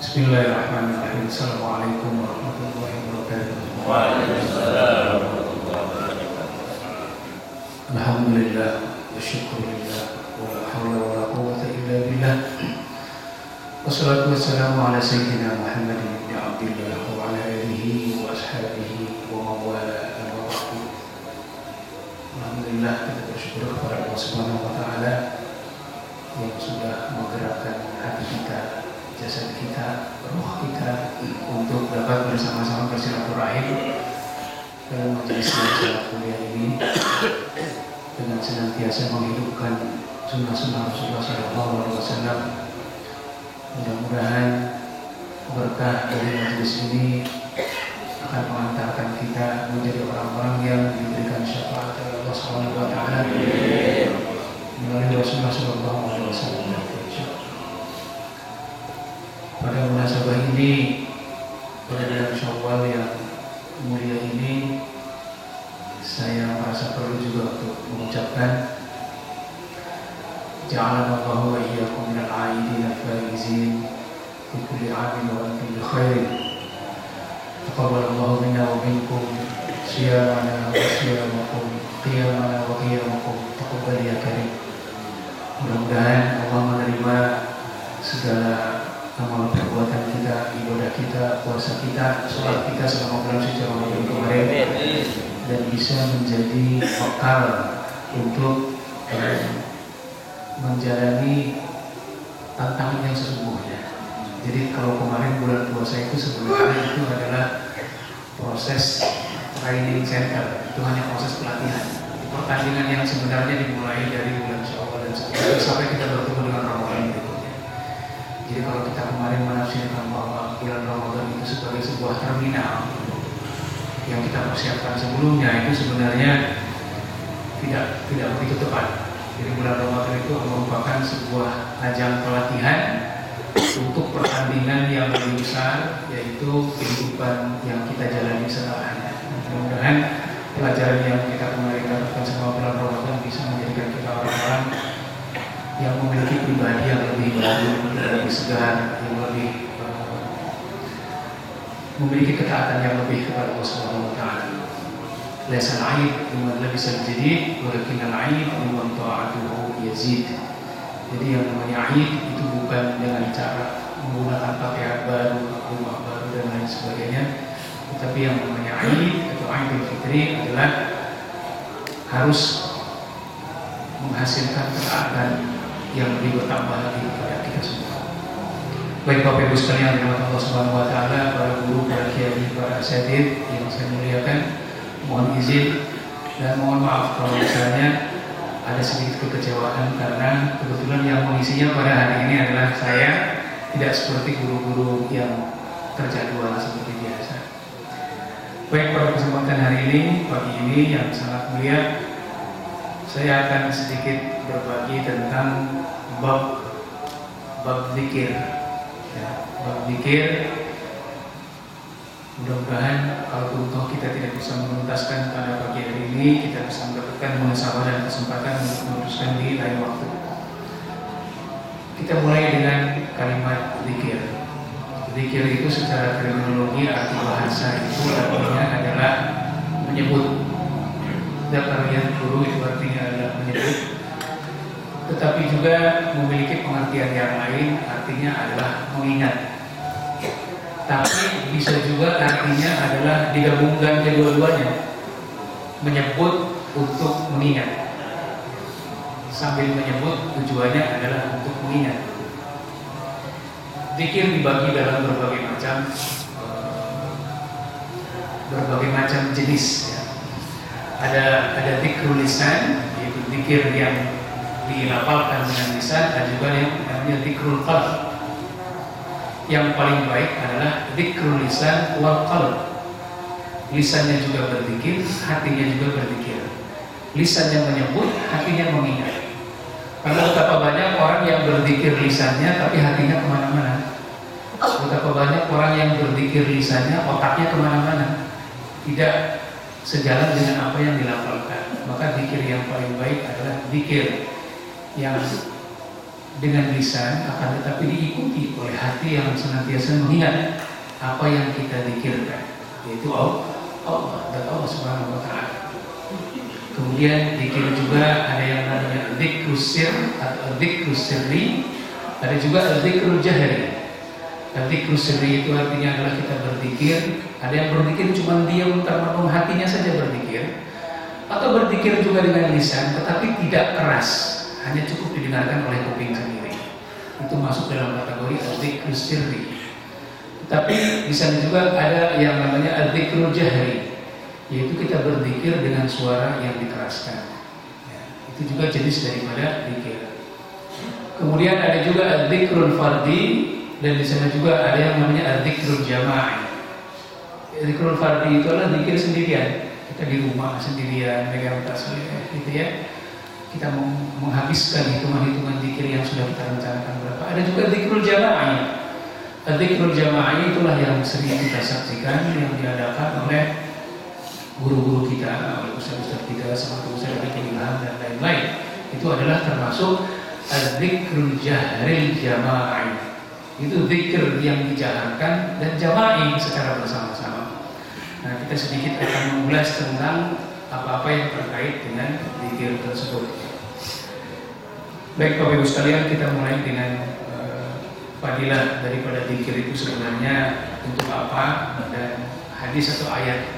Bismillahirrahmanirrahim. Assalamualaikum warahmatullahi wabarakatuh. Waalaikumsalam warahmatullahi wabarakatuh. Alhamdulillah wa syukurillah wa la hawla wa la quwwata illa billah. Wassalatu wassalamu ala sayyidina Muhammadin ibn Abdillah wa ala alihi wa ashabihi wa mawala wa ba'du. Alhamdulillah, kita bersyukur kepada Allah Subhanahu wa taala yang sudah menggerakkan hati kita, jasad kita, roh kita untuk dapat bersama-sama bersilaturahim dalam majelis yang mulia ini dengan senantiasa menghidupkan sunnah-sunnah Rasulullah SAW. Mudah-mudahan berkah dari majelis ini akan mengantarkan kita menjadi orang-orang yang diberikan syafaat oleh Allah Subhanahu wa taala melalui Rasulullah SAW. Pada munasabah ini, pada bulan Syawal yang mulia ini, saya merasa perlu juga untuk mengucapkan Ja'alallahu wa iyyakum minal 'aidin al-faizin fi kulli 'amin wa antum bi khairin. Taqabbalallahu minna wa minkum siyamana wa siyamakum, qiyamana wa qiyamakum. Taqabbal ya karim. Mudah-mudahan Allah menerima segala amal perbuatan kita, ibadah kita, puasa kita, sholat kita selama bulan suci Ramadan kemarin, dan bisa menjadi bekal untuk menjalani tantangan yang sesungguhnya. Jadi kalau kemarin bulan puasa itu sebenarnya itu adalah proses training center, itu hanya proses pelatihan. Pertandingan yang sebenarnya dimulai dari bulan Syawal dan seterusnya sampai kita bertemu dengan Ramadan berikutnya. Jadi kalau kita kemarin menafsirkan bahwa bulan Ramadan itu sebagai sebuah terminal yang kita persiapkan sebelumnya, itu sebenarnya tidak begitu tepat. Jadi bulan Ramadan itu merupakan sebuah ajang pelatihan untuk pertandingan yang lebih besar, yaitu kehidupan yang kita jalani setelahnya. Mudah-mudahan pelajaran yang kita kemarin dapatkan selama bulan Ramadan bisa menjadikan kita orang-orang yang memiliki pribadi yang lebih baik, lebih segar, yang lebih memiliki ketaatan yang lebih kepada Allah Subhanahu wa taala. Laisa al-'aib liman labisa al-jadid, walakin al-'aib liman ta'atuhu yazid. Jadi yang namanya aib itu bukan dengan cara menggunakan pakaian baru, rumah baru dan lain sebagainya, tetapi yang namanya aib atau aibul fitri adalah harus menghasilkan ketaatan yang lebih bertambah lagi kepada kita semua. Baik Bapak Ibu sekalian yang dirahmati Allah Subhanahu wa taala, para guru, para kiai, para asatidz yang saya muliakan, mohon izin dan mohon maaf kalau misalnya ada sedikit kekecewaan karena kebetulan yang mengisinya pada hari ini adalah saya, tidak seperti guru-guru yang terjadwal seperti biasa. Baik, pada kesempatan hari ini, pagi ini yang sangat mulia, saya akan sedikit berbagi tentang bab zikir. Ya, bab zikir. Mudah-mudahan kalau toh kita tidak bisa menuntaskan pada pagi hari ini, kita bisa mendapatkan munasabah dan kesempatan untuk meneruskan di lain waktu. Kita mulai dengan kalimat zikir. Zikir itu secara terminologi arti bahasa itu artinya adalah menyebut. Zakarian guru itu artinya adalah menyebut. Tetapi juga memiliki pengertian yang lain, artinya adalah mengingat. Tapi bisa juga artinya adalah digabungkan kedua-duanya, menyebut untuk mengingat. Sambil menyebut tujuannya adalah untuk mengingat. Zikir dibagi dalam berbagai macam jenis. Ya. Ada zikrul lisan, yaitu zikir yang dilafalkan dengan lisan, dan juga yang namanya zikrul qalb. Yang paling baik adalah zikrul lisan wal qalb. Lisannya juga berzikir, hatinya juga berzikir. Lisannya menyebut, hatinya mengingat. Karena betapa banyak orang yang berzikir lisannya tapi hatinya kemana-mana. Betapa banyak orang yang berzikir lisannya, otaknya kemana-mana, tidak sejalan dengan apa yang dilafalkan. Maka zikir yang paling baik adalah zikir yang dengan lisan, akan tetapi diikuti oleh hati yang senantiasa mengingat apa yang kita zikirkan, yaitu Allah dan Allah Subhanahu wa taala. Kemudian zikir juga ada yang namanya dzikrus sir atau dzikrus sirri, ada juga dzikrul jahri. Dzikrus sirri itu artinya adalah kita berzikir, ada yang berzikir cuma diam termenung hatinya saja berzikir, atau berzikir juga dengan lisan tetapi tidak keras, hanya cukup didengarkan oleh kuping sendiri. Itu masuk dalam kategori dzikrus sirri. Tapi di sana juga ada yang namanya dzikrul jahri, yaitu kita berzikir dengan suara yang dikeraskan. Ya, itu juga jenis daripada zikir. Kemudian ada juga dzikrul fardhi, dan di sana juga ada yang namanya dzikrul jama'i. Dzikrul fardhi itu adalah zikir sendirian. Kita di rumah sendirian megang tasbih, gitu ya. Kita menghabiskan hitungan-hitungan zikir yang sudah kita rencanakan berapa. Ada juga dzikrul jama'i. Dzikrul jama'i itulah yang sering kita saksikan, yang diadakan oleh guru-guru kita, oleh ustaz-ustaz kita, sama ustaz dari Ilham dan lain-lain. Itu adalah termasuk dzikrul jahril jama'i. Itu zikir yang dijaharkan dan jama'i secara bersama-sama. Nah, kita sedikit akan mengulas tentang apa-apa yang terkait dengan zikir tersebut. Baik Bapak Ibu sekalian, kita mulai dengan fadilah daripada zikir itu sebenarnya untuk apa, dan hadis atau ayat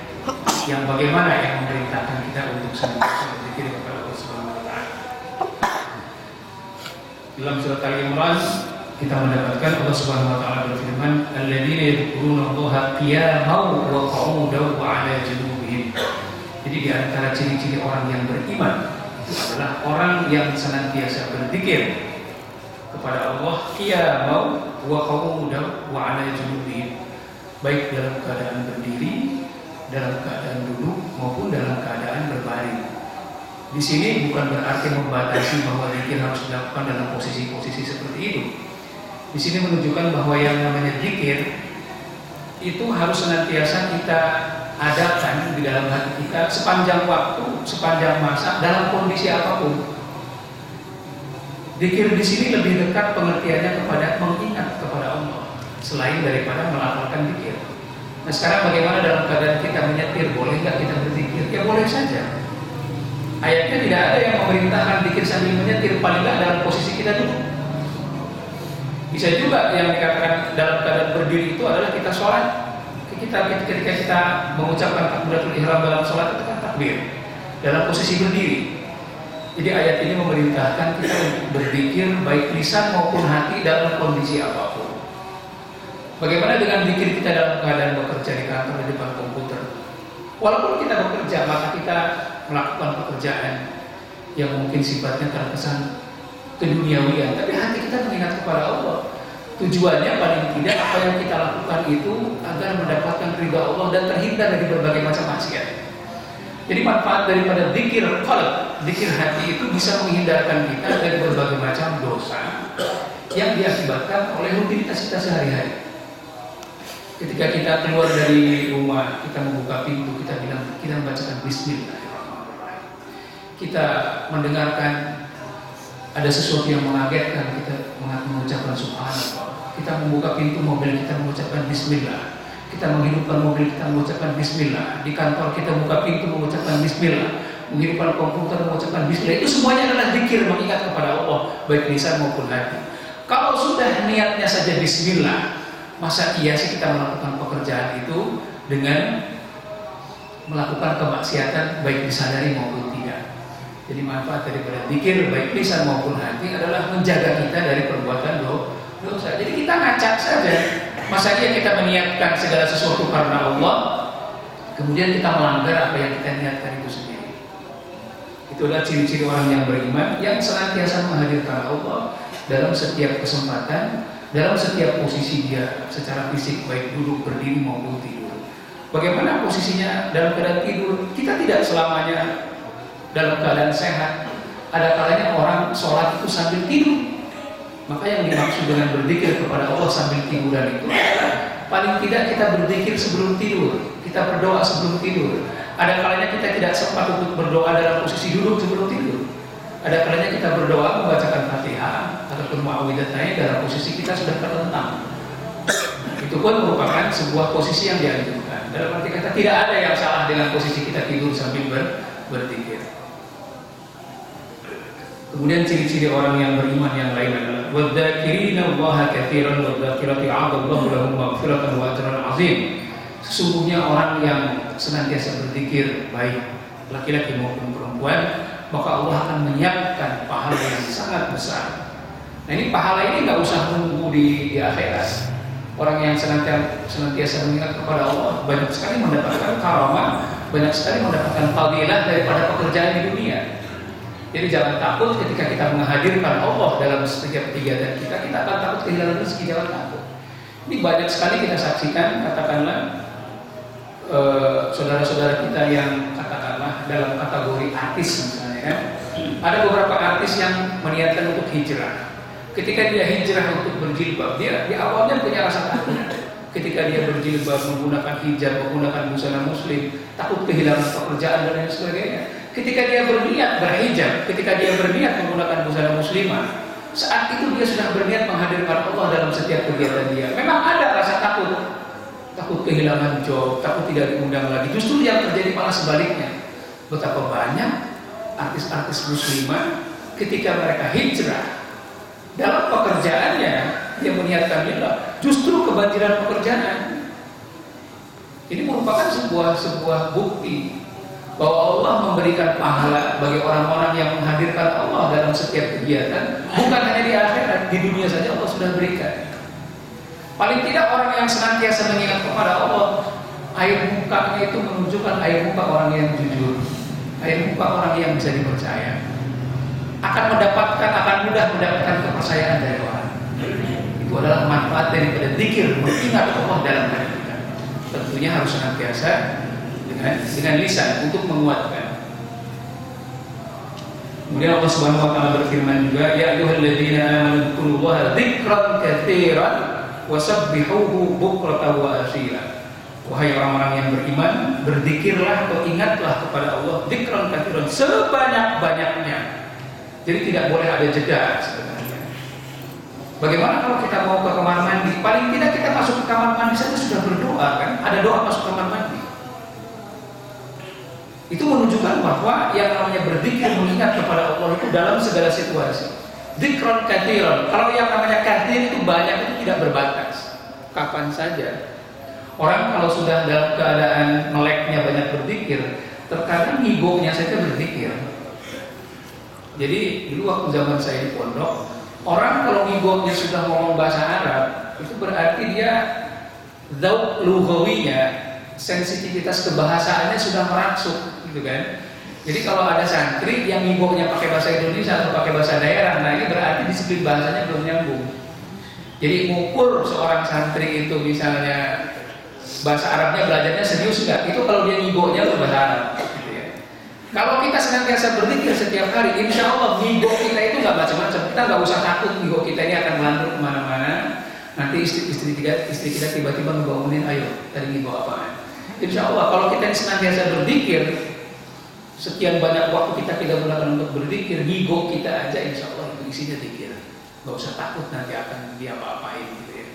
yang bagaimana yang memerintahkan kita untuk senantiasa berzikir kepada Allah Subhanahu wa taala. Dalam surat Al-Imran kita mendapatkan Allah Subhanahu wa taala berfirman, "Alladzina yadhkurunallaha qiyaman wa qu'udan wa 'ala junubihim." Jadi di antara ciri-ciri orang yang beriman itu adalah orang yang senantiasa berzikir kepada Allah qiyaman wa qu'udan wa 'ala junubihim, baik dalam keadaan berdiri, dalam keadaan duduk, maupun dalam keadaan berbaring. Di sini bukan berarti membatasi bahwa zikir harus dilakukan dalam posisi-posisi seperti itu. Di sini menunjukkan bahwa yang namanya zikir itu harus senantiasa kita adakan di dalam hati kita sepanjang waktu, sepanjang masa, dalam kondisi apapun. Zikir di sini lebih dekat pengertiannya kepada mengingat kepada Allah selain daripada melakukan zikir. Nah, sekarang bagaimana dalam keadaan kita menyetir, boleh nggak kita berzikir? Ya boleh saja. Ayatnya tidak ada yang memerintahkan zikir sambil menyetir, paling nggak dalam posisi kita duduk. Bisa juga yang dikatakan dalam keadaan berdiri itu adalah kita sholat. Ketika kita mengucapkan takbiratul ihram dalam sholat itu kan takbir dalam posisi berdiri. Jadi ayat ini memerintahkan kita untuk berzikir baik lisan maupun hati dalam kondisi apapun. Bagaimana dengan zikir kita dalam keadaan bekerja di kantor di depan komputer? Walaupun kita bekerja, maka kita melakukan pekerjaan yang mungkin sifatnya terkesan keduniawian, tapi hati kita mengingat kepada Allah. Tujuannya paling tidak apa yang kita lakukan itu agar mendapatkan ridha Allah dan terhindar dari berbagai macam maksiat. Jadi manfaat daripada zikir qalb, zikir hati itu bisa menghindarkan kita dari berbagai macam dosa yang diakibatkan oleh rutinitas kita sehari-hari. Ketika kita keluar dari rumah, kita membuka pintu, kita membacakan Bismillahirrahmanirrahim. Kita mendengarkan ada sesuatu yang mengagetkan, kita mengucapkan Subhanallah. Kita membuka pintu mobil, kita mengucapkan Bismillah. Kita menghidupkan mobil, kita mengucapkan Bismillah. Di kantor kita buka pintu, mengucapkan Bismillah. Menghidupkan komputer, mengucapkan Bismillah. Itu semuanya adalah zikir mengingat kepada Allah, baik lisan maupun hati. Kalau sudah niatnya saja Bismillah, masa iya sih kita melakukan pekerjaan itu dengan melakukan kemaksiatan baik disadari maupun tidak. Jadi manfaat daripada zikir baik lisan maupun hati adalah menjaga kita dari perbuatan dosa. Jadi kita ngacak saja. Masa iya kita meniatkan segala sesuatu karena Allah, kemudian kita melanggar apa yang kita niatkan itu sendiri. Itu adalah ciri-ciri orang yang beriman yang senantiasa menghadirkan Allah dalam setiap kesempatan, dalam setiap posisi dia secara fisik, baik duduk, berdiri maupun tidur. Bagaimana posisinya dalam keadaan tidur? Kita tidak selamanya dalam keadaan sehat. Ada kalanya orang sholat itu sambil tidur. Maka yang dimaksud dengan berzikir kepada Allah sambil tiduran itu adalah paling tidak kita berzikir sebelum tidur, kita berdoa sebelum tidur. Ada kalanya kita tidak sempat untuk berdoa dalam posisi duduk sebelum tidur. Ada kalanya kita berdoa membacakan Fatihah ataupun Muawwidhatayn dalam posisi kita sudah terlentang. Itu pun merupakan sebuah posisi yang dianjurkan. Dalam arti kata tidak ada yang salah dengan posisi kita tidur sambil berzikir. Kemudian ciri-ciri orang yang beriman yang lain adalah wadzakirina Allaha katsiran wadzakirati 'adallahu lahum maghfiratan wa ajran 'azim. Sesungguhnya orang yang senantiasa berzikir, baik laki-laki maupun perempuan, maka Allah akan menyiapkan pahala yang sangat besar. Nah, ini pahala ini nggak usah menunggu di akhirat. Orang yang senantiasa mengingat kepada Allah banyak sekali mendapatkan karamah, banyak sekali mendapatkan fadilah daripada pekerjaan di dunia. Jadi jangan takut ketika kita menghadirkan Allah dalam setiap kegiatan kita akan takut kehilangan rezeki, jangan takut. Ini banyak sekali kita saksikan, katakanlah saudara-saudara kita yang katakanlah dalam kategori artis misalnya kan. Ada beberapa artis yang meniatkan untuk hijrah. Ketika dia hijrah untuk berjilbab, dia di awalnya punya rasa takut. Ketika dia berjilbab, menggunakan hijab, menggunakan busana muslim, takut kehilangan pekerjaan dan lain sebagainya. Ketika dia berniat berhijab, ketika dia berniat menggunakan busana muslimah, saat itu dia sudah berniat menghadirkan Allah dalam setiap kegiatan dia. Memang ada rasa takut kehilangan job, takut tidak diundang lagi. Justru yang terjadi malah sebaliknya. Betapa banyak artis-artis muslimah ketika mereka hijrah dalam pekerjaannya, dia meniatkan lillah, justru kebanjiran pekerjaan. Ini merupakan sebuah bukti bahwa Allah memberikan pahala bagi orang-orang yang menghadirkan Allah dalam setiap kegiatan, bukan hanya di akhirat, di dunia saja Allah sudah berikan. Paling tidak orang yang senantiasa mengingat kepada Allah, air mukanya itu menunjukkan air muka orang yang jujur, air muka orang yang bisa dipercaya, akan mudah mendapatkan kepercayaan dari orang. Itu adalah manfaat daripada zikir, mengingat Allah dalam hati kita. Tentunya harus senantiasa dengan lisan untuk menguatkan. Kemudian Allah Subhanahu wa taala berfirman juga, ya ayyuhalladzina amanu dzkurullaha dzikran katsiran wasabbihuhu bukratan wa asila. Wahai orang-orang yang beriman, berzikirlah atau ingatlah kepada Allah dzikran katsiran, sebanyak-banyaknya. Jadi tidak boleh ada jeda sebenarnya. Bagaimana kalau kita mau ke kamar mandi? Paling tidak kita masuk ke kamar mandi saja sudah berdoa kan? Ada doa masuk kamar mandi. Itu menunjukkan bahwa yang namanya berzikir mengingat kepada Allah itu dalam segala situasi. Dzikran katsiran. Kalau yang namanya katsir itu banyak, itu tidak berbatas. Kapan saja. Orang kalau sudah dalam keadaan meleknya banyak berzikir, terkadang ngigoknya saja berzikir. Jadi dulu waktu zaman saya di pondok, orang kalau ngigoknya sudah ngomong bahasa Arab, itu berarti dia dzauq lughawinya, sensitivitas kebahasaannya sudah merangsuk, gitu kan. Jadi kalau ada santri yang ngigoknya pakai bahasa Indonesia atau pakai bahasa daerah, nah ini berarti disiplin bahasanya belum nyambung. Jadi mengukur seorang santri itu misalnya bahasa Arabnya belajarnya serius enggak, itu kalau dia ngigoknya itu bahasa Arab. Kalau kita senantiasa berzikir setiap hari, insya Allah ngigok kita itu nggak macam-macam. Kita nggak usah takut ngigok kita ini akan melantur kemana-mana. Nanti istri kita tiba-tiba ngebangunin, ayo tadi ngigok apaan? Insya Allah kalau kita senantiasa berzikir, sekian banyak waktu kita gunakan untuk berzikir, ngigok kita aja insya Allah itu isinya zikir. Nggak usah takut nanti akan dia apa-apain gitu ya.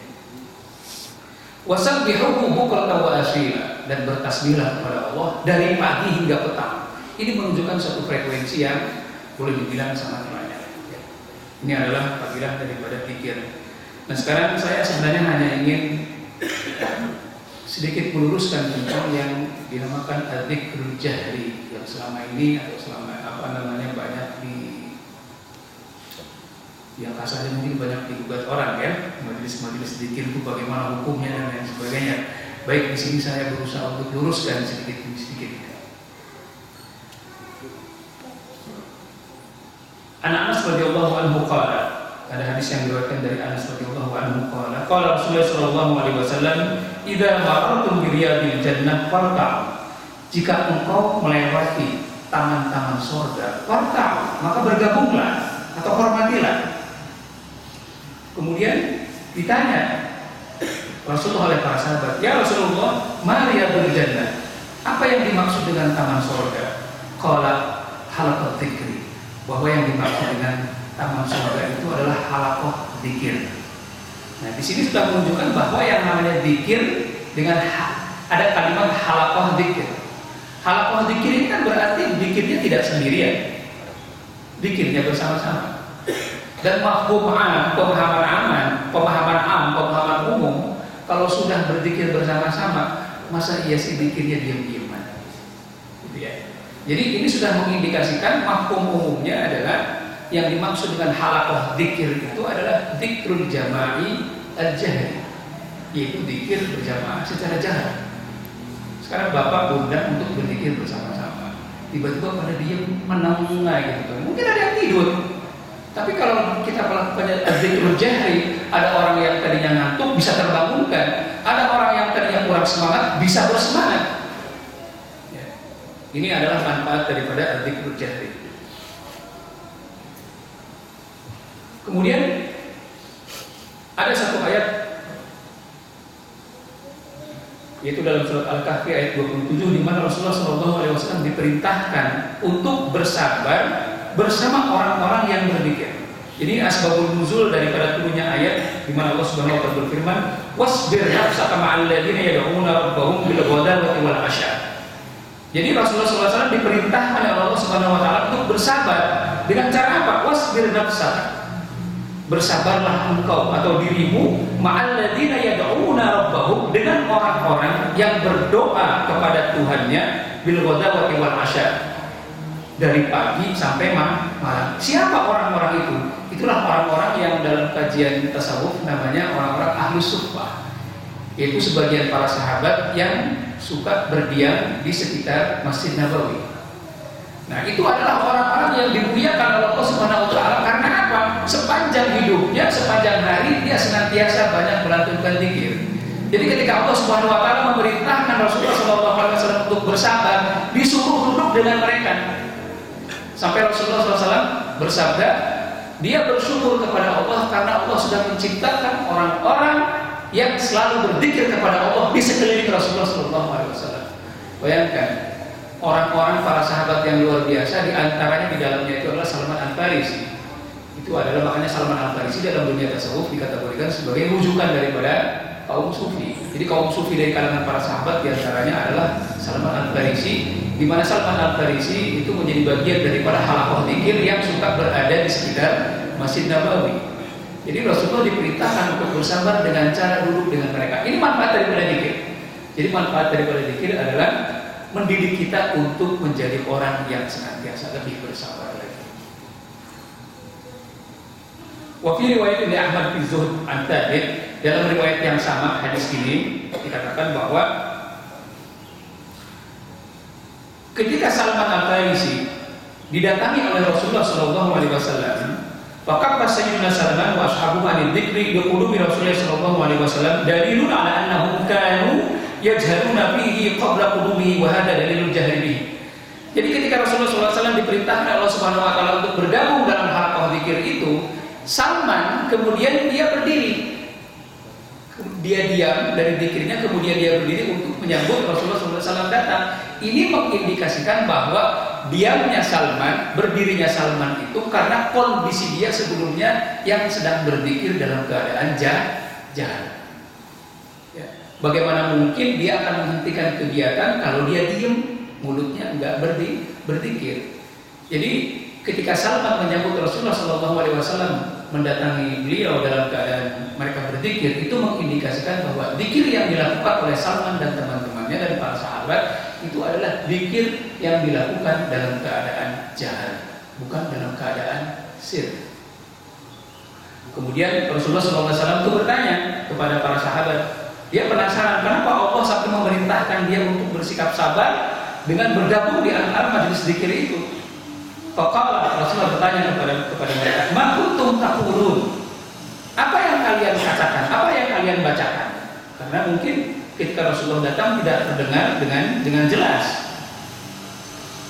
Wasabbihuhu bukratan wa asila, dan bertasbihlah kepada Allah dari pagi hingga petang. Ini menunjukkan suatu frekuensi yang boleh dibilang sangat banyak. Ini adalah fadilah daripada zikir. Nah sekarang saya sebenarnya hanya ingin sedikit meluruskan tentang yang dinamakan adzikr jahri, yang selama ini atau selama banyak yang kasarnya mungkin banyak digugat orang ya, majelis-majelis zikir itu bagaimana hukumnya dan lain sebagainya. Baik, di sini saya berusaha untuk luruskan sedikit demi sedikit. Anas radhiyallahu anhu qala, ada hadis yang diriwayatkan dari Anas radhiyallahu anhu qala Rasulullah sallallahu alaihi wasallam, idza marartum bi riyadil jannah farta'u, jika engkau melewati taman-taman surga, farta'u, maka bergabunglah atau hormatilah. Kemudian ditanya Rasulullah oleh para sahabat, ya Rasulullah, ma riyadul jannah, apa yang dimaksud dengan taman surga? Qala halaqat dzikri, bahwa yang dimaksud dengan taman surga itu adalah halaqah dzikir. Nah, di sini sudah menunjukkan bahwa yang namanya dzikir dengan ada kalimat halaqah dzikir. Halaqah dzikir ini kan berarti dzikirnya tidak sendirian. Dzikirnya bersama-sama. Dan pemahaman umum, kalau sudah berzikir bersama-sama, masa iya sih dzikirnya diam-diaman? Gitu ya. Jadi ini sudah mengindikasikan mafhum umumnya adalah yang dimaksud dengan halaqah dzikir itu adalah dzikrul jama'i al-jahri, yaitu dzikir berjamaah secara jahar. Sekarang Bapak undang untuk berzikir bersama-sama, tiba-tiba pada diam menengai gitu. Mungkin ada yang tidur. Tapi kalau kita melakukan dzikrul jahri, ada orang yang tadinya ngantuk bisa terbangunkan, ada orang yang tadinya kurang semangat bisa bersemangat. Ya. Ini adalah manfaat daripada dzikrul jahri. Kemudian ada satu ayat, yaitu dalam surat Al-Kahfi ayat 27, di mana Rasulullah SAW diperintahkan untuk bersabar bersama orang-orang yang berzikir. Ini asbabun nuzul daripada turunnya ayat di mana Allah Subhanahu wa taala berfirman, "Wasbir nafsaka ma'al ladzina yad'una rabbahum bil ghadati wal 'asya." Jadi Rasulullah SAW diperintahkan oleh Allah Subhanahu wa taala untuk bersabar dengan cara apa? Wasbir nafsaka. Bersabarlah engkau atau dirimu ma'al ladzina yad'una rabbahum, dengan orang-orang yang berdoa kepada Tuhannya bil ghadati wal 'asya, dari pagi sampai malam. Siapa orang-orang itu? Itulah orang-orang yang dalam kajian tasawuf namanya orang-orang ahlus suffah, yaitu sebagian para sahabat yang suka berdiam di sekitar Masjid Nabawi. Nah, itu adalah orang-orang yang dimuliakan oleh Allah Subhanahu wa taala karena apa? Sepanjang hidupnya, sepanjang hari dia senantiasa banyak melantunkan zikir. Jadi ketika Allah Subhanahu wa taala memerintahkan Rasulullah SAW untuk bersabar, disuruh duduk dengan mereka. Sampai Rasulullah SAW bersabda, dia bersyukur kepada Allah karena Allah sudah menciptakan orang-orang yang selalu berzikir kepada Allah di sekeliling Rasulullah SAW. Bayangkan, orang-orang para sahabat yang luar biasa, di antaranya di dalamnya itu adalah Salman Al-Farisi. Itu adalah, makanya Salman Al-Farisi dalam dunia tasawuf dikategorikan sebagai rujukan daripada kaum sufi. Jadi kaum sufi dari kalangan para sahabat di antaranya adalah Salman Al-Farisi, di mana Salman Al-Farisi itu menjadi bagian daripada halaqah dzikir yang suka berada di sekitar Masjid Nabawi. Jadi Rasulullah diperintahkan untuk bersabar dengan cara duduk dengan mereka. Ini manfaat daripada dzikir. Jadi manfaat daripada dzikir adalah mendidik kita untuk menjadi orang yang senantiasa lebih bersabar lagi. Wa fi riwayat Ibnu Ahmad fi Zuhd an Thabit, dalam riwayat yang sama hadis ini dikatakan bahwa ketika Salman Al-Farisi didatangi oleh Rasulullah SAW, faqad sayyidina Salman wa ashabuhu an dzikri bi qulubi Rasulullah SAW dalilun ala annahum kanu yajharuna fihi qabla qudumihi wa hadha dalilul jahri bihi. Jadi ketika Rasulullah SAW diperintahkan Allah Subhanahu wa taala untuk bergabung dalam halaqah dzikir itu, Salman kemudian dia berdiri. Dia diam dari dzikirnya, kemudian dia berdiri untuk menyambut Rasulullah SAW datang. Ini mengindikasikan bahwa diamnya Salman, berdirinya Salman itu karena kondisi dia sebelumnya yang sedang berzikir dalam keadaan jahat. Ya. Bagaimana mungkin dia akan menghentikan kegiatan kalau dia diam, mulutnya enggak berzikir. Jadi ketika Salman menyambut Rasulullah SAW mendatangi beliau dalam keadaan mereka berzikir, itu mengindikasikan bahwa zikir yang dilakukan oleh Salman dan teman-temannya dan para sahabat itu adalah zikir yang dilakukan dalam keadaan jahar, bukan dalam keadaan sir. Kemudian Rasulullah SAW itu bertanya kepada para sahabat, dia penasaran kenapa Allah sampai memerintahkan dia untuk bersikap sabar dengan bergabung di antara majelis zikir itu. Faqala, Rasulullah bertanya kepada mereka, "Ma kuntum taqulun?" Apa yang kalian katakan? Apa yang kalian bacakan? Karena mungkin ketika Rasulullah datang tidak terdengar dengan jelas.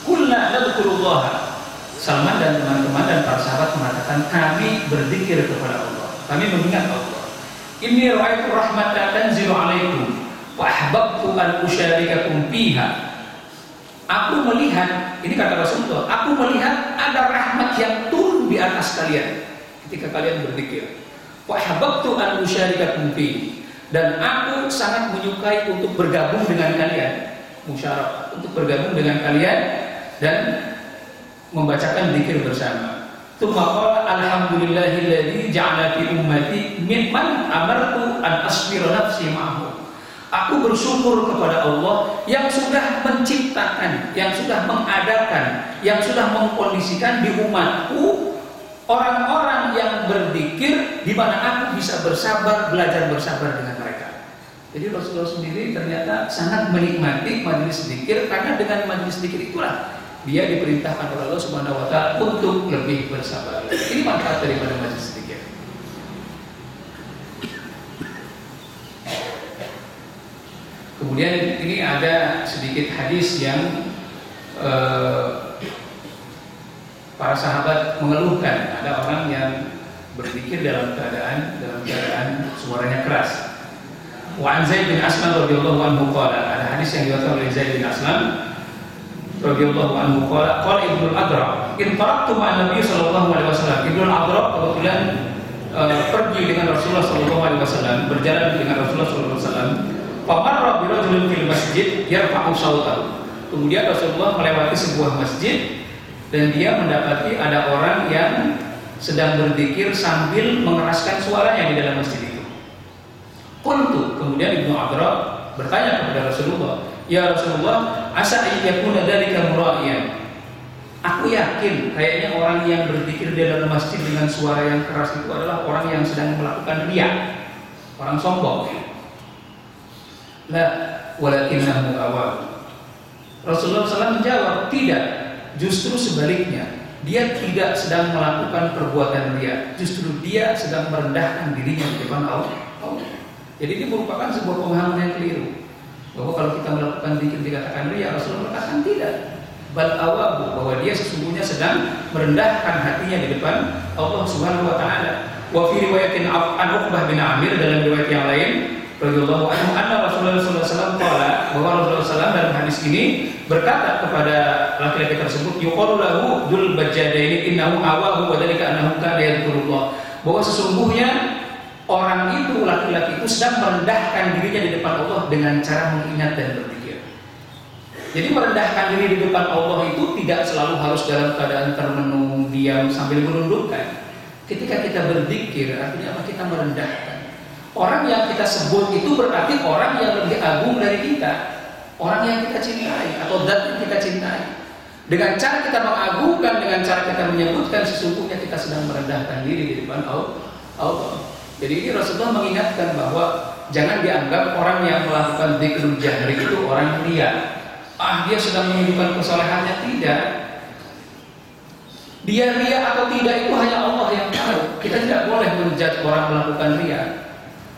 Qulna nadhkurullah. Salman dan teman-teman dan para sahabat mengatakan, kami berzikir kepada Allah, kami mengingat Allah. Inni ra'aitu rahmatan tanzilu 'alaikum wa ahbabtu an usyarikakum fiha. aku melihat, ini kata Rasulullah, aku melihat ada rahmat yang turun di atas kalian ketika kalian berzikir. Wa habbtu an usyarikakum fi, dan aku sangat menyukai untuk bergabung dengan kalian, musyarakah, untuk bergabung dengan kalian dan membacakan zikir bersama. Tsumma qala alhamdulillahilladzi ja'ala fi ummati mimman amartu an asbira nafsi ma'ahu. Aku bersyukur kepada Allah yang sudah menciptakan, yang sudah mengadakan, yang sudah mengkondisikan di umatku orang-orang yang berzikir, di mana aku bisa bersabar, belajar bersabar dengan mereka. Jadi Rasulullah sendiri ternyata sangat menikmati majelis zikir, karena dengan majelis zikir itulah dia diperintahkan oleh Allah Subhanahu wa taala untuk lebih bersabar. Ini manfaat daripada majelis zikir. Kemudian ini ada sedikit hadis yang para sahabat mengeluhkan ada orang yang berzikir dalam keadaan suaranya keras. Wa an Zaid bin Aslam radhiyallahu anhu qala, ada hadis yang diriwayatkan oleh Zaid bin Aslam radhiyallahu anhu qala, qala Ibnu al-Adra, in taraktu ma'an Nabi sallallahu alaihi wasallam. Ibnu al-Adra kebetulan pergi dengan Rasulullah sallallahu alaihi wasallam, berjalan dengan Rasulullah sallallahu alaihi wasallam. Famarra bi rajulin fil masjid yarfa'u sautahu. Kemudian Rasulullah melewati sebuah masjid dan dia mendapati ada orang yang sedang berzikir sambil mengeraskan suaranya di dalam masjid itu. Qultu, kemudian Ibnu Adra bertanya kepada Rasulullah, "Ya Rasulullah, asa ayyakuna dzalika mura'iyan?" Aku yakin kayaknya orang yang berzikir di dalam masjid dengan suara yang keras itu adalah orang yang sedang melakukan riya, orang sombong. La walakinnahu awam. Rasulullah SAW menjawab, tidak, justru sebaliknya. Dia tidak sedang melakukan perbuatan riya, justru dia sedang merendahkan dirinya di depan Allah. Jadi ini merupakan sebuah pemahaman yang keliru, bahwa kalau kita melakukan zikir dikatakan riya. Rasulullah mengatakan tidak, bal awabu, bahwa dia sesungguhnya sedang merendahkan hatinya di depan Allah Subhanahu wa taala. Wa fi riwayatin an Uqbah bin Amir, dalam riwayat yang lain radhiyallahu anhu, anna Rasulullah sallallahu alaihi wasallam qala, bahwa Rasulullah SAW dalam hadis ini berkata kepada laki-laki tersebut, yuqalu lahu dzul bajjadaini innahu awahu wa dzalika annahu kana yadhkurullah, bahwa sesungguhnya orang itu, laki-laki itu sedang merendahkan dirinya di depan Allah dengan cara mengingat dan berzikir. Jadi merendahkan diri di depan Allah itu tidak selalu harus dalam keadaan termenung, diam sambil menundukkan. Ketika kita berzikir, artinya apa? Kita merendahkan. Orang yang kita sebut itu berarti orang yang lebih agung dari kita, orang yang kita cintai atau zat yang kita cintai. Dengan cara kita mengagungkan, dengan cara kita menyebutkan, sesungguhnya kita sedang merendahkan diri di depan Allah. Jadi ini Rasulullah mengingatkan bahwa jangan dianggap orang yang melakukan dzikrul jahri itu orang riya. Dia sedang menunjukkan kesolehannya. Tidak. Dia riya atau tidak itu hanya Allah yang tahu. Kita tidak boleh menjudge orang melakukan riya.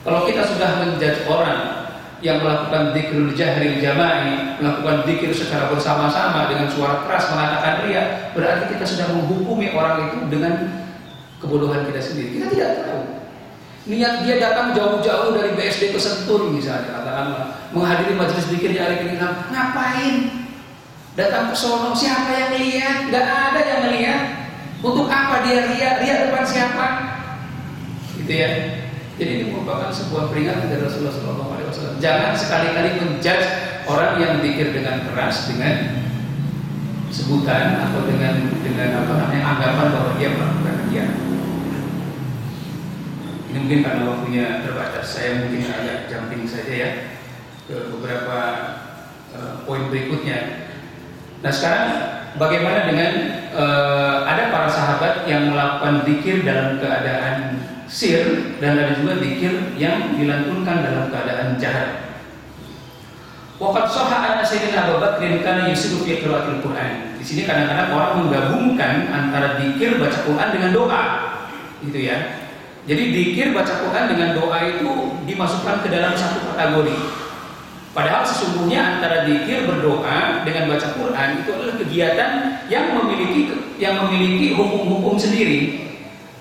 Kalau kita sudah menjudge orang yang melakukan dzikrul jahri jama'i, melakukan zikir secara bersama-sama dengan suara keras mengatakan riya, berarti kita sudah menghukumi orang itu dengan kebodohan kita sendiri. Kita tidak tahu. Niat dia datang jauh-jauh dari BSD ke Sentul misalnya, katakanlah menghadiri majelis zikirnya Arifin Ilham. Ngapain? Datang ke sono, siapa yang lihat? Gak ada yang melihat. Untuk apa dia riya? Riya depan siapa? Gitu ya. Jadi ini merupakan sebuah peringatan dari Rasulullah SAW. Jangan sekali-kali menjudge orang yang zikir dengan keras, dengan sebutan atau dengan anggapan bahwa dia melakukan riya. Ini mungkin karena waktunya terbatas, saya mungkin agak jumping saja ya ke beberapa poin berikutnya. Nah sekarang bagaimana dengan ada para sahabat yang melakukan zikir dalam keadaan sir, dan ada juga zikir yang dilantunkan dalam keadaan jahat. Waqad shahha anna sayyidina Abu Bakr kana yusiru fi qiraatil Qur'an. Di sini kadang-kadang orang menggabungkan antara zikir baca Quran dengan doa, gitu ya. Jadi zikir baca Quran dengan doa itu dimasukkan ke dalam satu kategori. Padahal sesungguhnya antara zikir, berdoa dengan baca Quran itu adalah kegiatan yang memiliki hukum-hukum sendiri.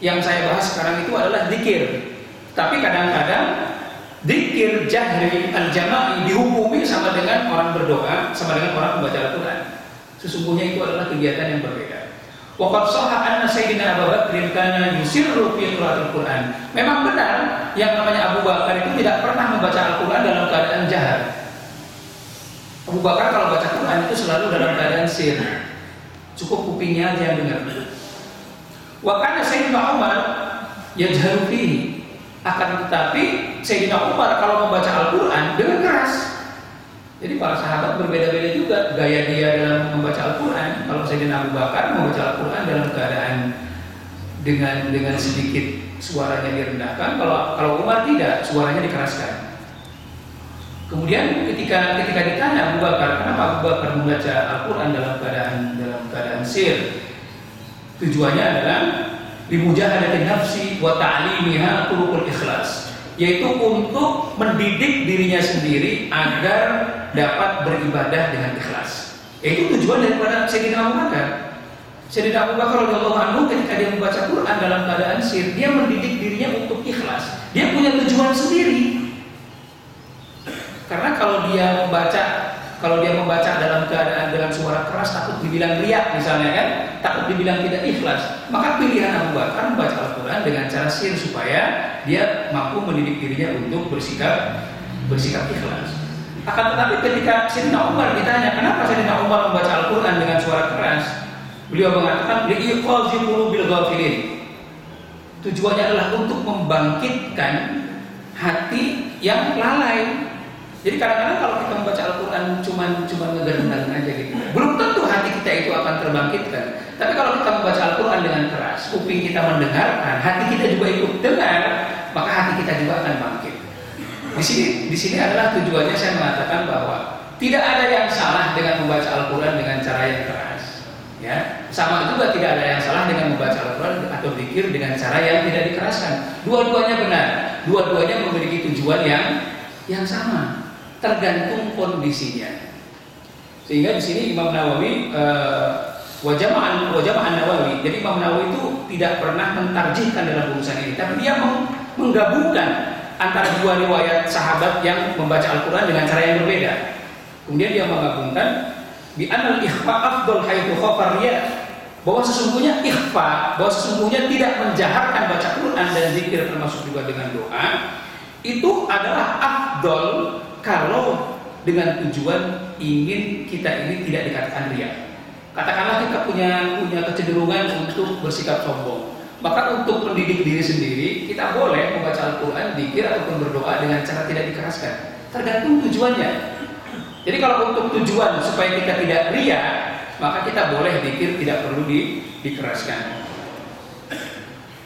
Yang saya bahas sekarang itu adalah zikir. Tapi kadang-kadang zikir jahri al-jama'i dihukumi sama dengan orang berdoa, sama dengan orang membaca Al-Quran. Sesungguhnya itu adalah kegiatan yang berbeda. Waqad shahha anna Sayyidina Abu Bakr kana yusirru fi qiraatil Qur'an. Memang benar yang namanya Abu Bakar itu tidak pernah membaca Al-Qur'an dalam keadaan jahar. Abu Bakar kalau baca Quran itu selalu dalam keadaan sir. Cukup kupingnya aja yang dengar. Wa kana Sayyidina Umar yajharu fihi. Akan tetapi Sayyidina Umar kalau membaca Al-Qur'an dengan keras. Jadi para sahabat berbeda-beda juga gaya dia dalam membaca Al-Qur'an. Kalau Sayyidina Abu Bakar membaca Al-Qur'an dalam keadaan dengan sedikit suaranya direndahkan. Kalau Umar tidak, suaranya dikeraskan. Kemudian ketika ditanya Abu Bakar, kenapa Abu Bakar membaca Al-Qur'an dalam keadaan sir? Tujuannya adalah limujahadatin nafsi wa ta'limiha turuqul ikhlas, yaitu untuk mendidik dirinya sendiri agar dapat beribadah dengan ikhlas. Itu tujuan daripada Sayyidina Abu Bakar. Sayyidina Abu Bakar radhiyallahu anhu ketika dia membaca Quran dalam keadaan sir, dia mendidik dirinya untuk ikhlas. Dia punya tujuan sendiri. Karena kalau dia membaca dalam keadaan dengan suara keras, takut dibilang riak misalnya kan, takut dibilang tidak ikhlas. Maka pilihan Abu Bakar membaca Al-Quran dengan cara sir supaya dia mampu mendidik dirinya untuk bersikap ikhlas. Akan tetapi ketika Sayyidina Umar ditanya kenapa Sayyidina Umar membaca Al-Quran dengan suara keras, beliau mengatakan li'iqazi qulubil ghafilin. Tujuannya adalah untuk membangkitkan hati yang lalai. Jadi kadang-kadang kalau kita membaca Al-Quran cuma ngegerendang aja gitu, belum tentu hati kita itu akan terbangkitkan. Tapi kalau kita membaca Al-Quran dengan keras, kuping kita mendengarkan, hati kita juga ikut dengar, maka hati kita juga akan bangkit. Di sini adalah tujuannya saya mengatakan bahwa tidak ada yang salah dengan membaca Al-Quran dengan cara yang keras. Ya, sama juga tidak ada yang salah dengan membaca Al-Quran atau zikir dengan cara yang tidak dikeraskan. Dua-duanya benar, dua-duanya memiliki tujuan yang sama. Tergantung kondisinya. Sehingga di sini Imam Nawawi wajama'an Nawawi. Jadi Imam Nawawi itu tidak pernah mentarjihkan dalam urusan ini, tapi dia menggabungkan antara dua riwayat sahabat yang membaca Al-Qur'an dengan cara yang berbeda. Kemudian dia menggabungkan bi anal ikhfa afdal haitsu khafar riya, bahwa sesungguhnya ikhfa, bahwa sesungguhnya tidak menjaharkan baca Quran dan zikir termasuk juga dengan doa, itu adalah afdal kalau dengan tujuan ingin kita ini tidak dikatakan riya. Katakanlah kita punya kecenderungan untuk bersikap sombong, maka untuk mendidik diri sendiri kita boleh membaca Al-Quran, zikir ataupun berdoa dengan cara tidak dikeraskan. Tergantung tujuannya. Jadi kalau untuk tujuan supaya kita tidak riya, maka kita boleh zikir, tidak perlu dikeraskan.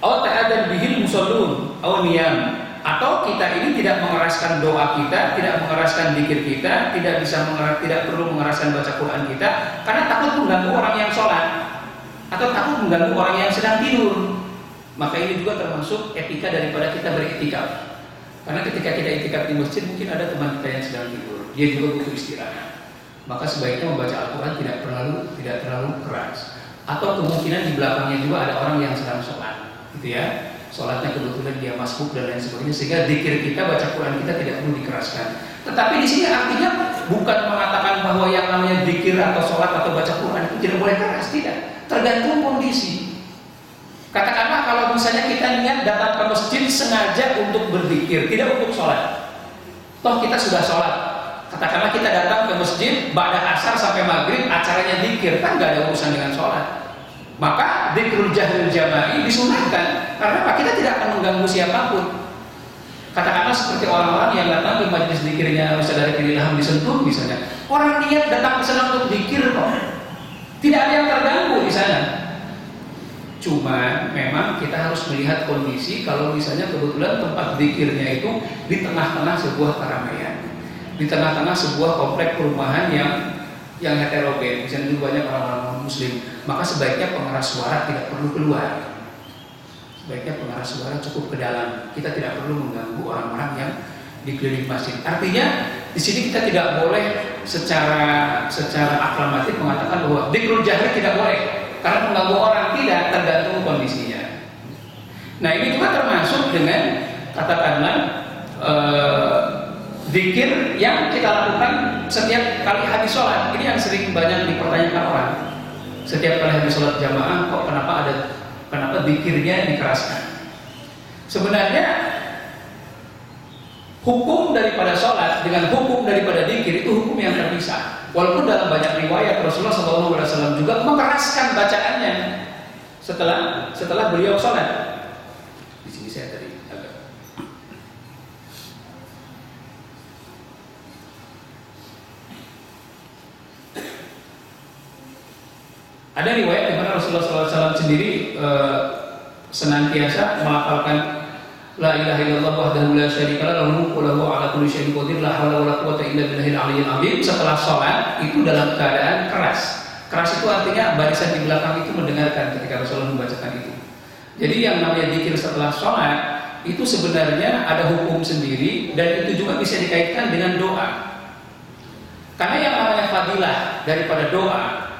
Aw ta'adan bihil musallun aw niyam, atau kita ini tidak mengeraskan doa kita, tidak mengeraskan zikir kita, tidak perlu mengeraskan baca Quran kita, karena takut mengganggu orang yang sholat atau takut mengganggu orang yang sedang tidur. Maka ini juga termasuk etika daripada kita beriktikaf. Karena ketika kita iktikaf di masjid, mungkin ada teman kita yang sedang tidur, dia juga butuh istirahat. Maka sebaiknya membaca Al-Quran tidak terlalu keras. Atau kemungkinan di belakangnya juga ada orang yang sedang sholat, gitu ya. Sholatnya kebetulan dia masbuk dan lain sebagainya, sehingga zikir kita, baca Quran kita tidak perlu dikeraskan. Tetapi di sini artinya bukan mengatakan bahwa yang namanya zikir atau sholat atau baca Quran itu tidak boleh keras, tidak. Tergantung kondisi. Katakanlah kalau misalnya kita niat datang ke masjid sengaja untuk berzikir, tidak untuk sholat. Toh kita sudah sholat. Katakanlah kita datang ke masjid ba'da asar sampai maghrib, acaranya zikir, kan nggak ada urusan dengan sholat. Maka dzikrul jahril jama'i disunahkan, karena kita tidak akan mengganggu siapapun. Katakanlah seperti orang-orang yang datang ke majelis zikirnya Ustaz dari Ilham di Sentul misalnya, orang niat datang ke sana untuk zikir kok, tidak ada yang terganggu di sana. Cuma memang kita harus melihat kondisi. Kalau misalnya kebetulan tempat zikirnya itu di tengah-tengah sebuah keramaian, di tengah-tengah sebuah komplek perumahan yang heterogen, misalnya juga banyak orang-orang muslim, maka sebaiknya pengeras suara tidak perlu keluar. Sebaiknya pengeras suara cukup ke dalam. Kita tidak perlu mengganggu orang-orang yang di keliling masjid. Artinya di sini kita tidak boleh secara aklamatik mengatakan bahwa dzikrul jahri tidak boleh karena mengganggu orang, tidak, tergantung kondisinya. Nah ini juga termasuk dengan katakanlah Zikir yang kita lakukan setiap kali habis sholat. Ini yang sering banyak dipertanyakan orang. Setiap kali habis sholat jamaah, kok kenapa zikirnya dikeraskan? Sebenarnya hukum daripada sholat dengan hukum daripada zikir itu hukum yang terpisah. Walaupun dalam banyak riwayat Rasulullah SAW juga mengeraskan bacaannya setelah beliau sholat. Di sini saya tadi agak. Ada riwayat di mana Rasulullah SAW sendiri senantiasa melafalkan La ilaha illallah wahdahu la syarika lahu lahul mulku wa lahu ala kulli syai'in qadir la haula wala quwwata illa billahil aliyyil azim. Setelah sholat itu dalam keadaan keras. Keras itu artinya barisan di belakang itu mendengarkan ketika Rasulullah membacakan itu. Jadi yang namanya zikir setelah sholat itu sebenarnya ada hukum sendiri dan itu juga bisa dikaitkan dengan doa. Karena yang namanya fadilah daripada doa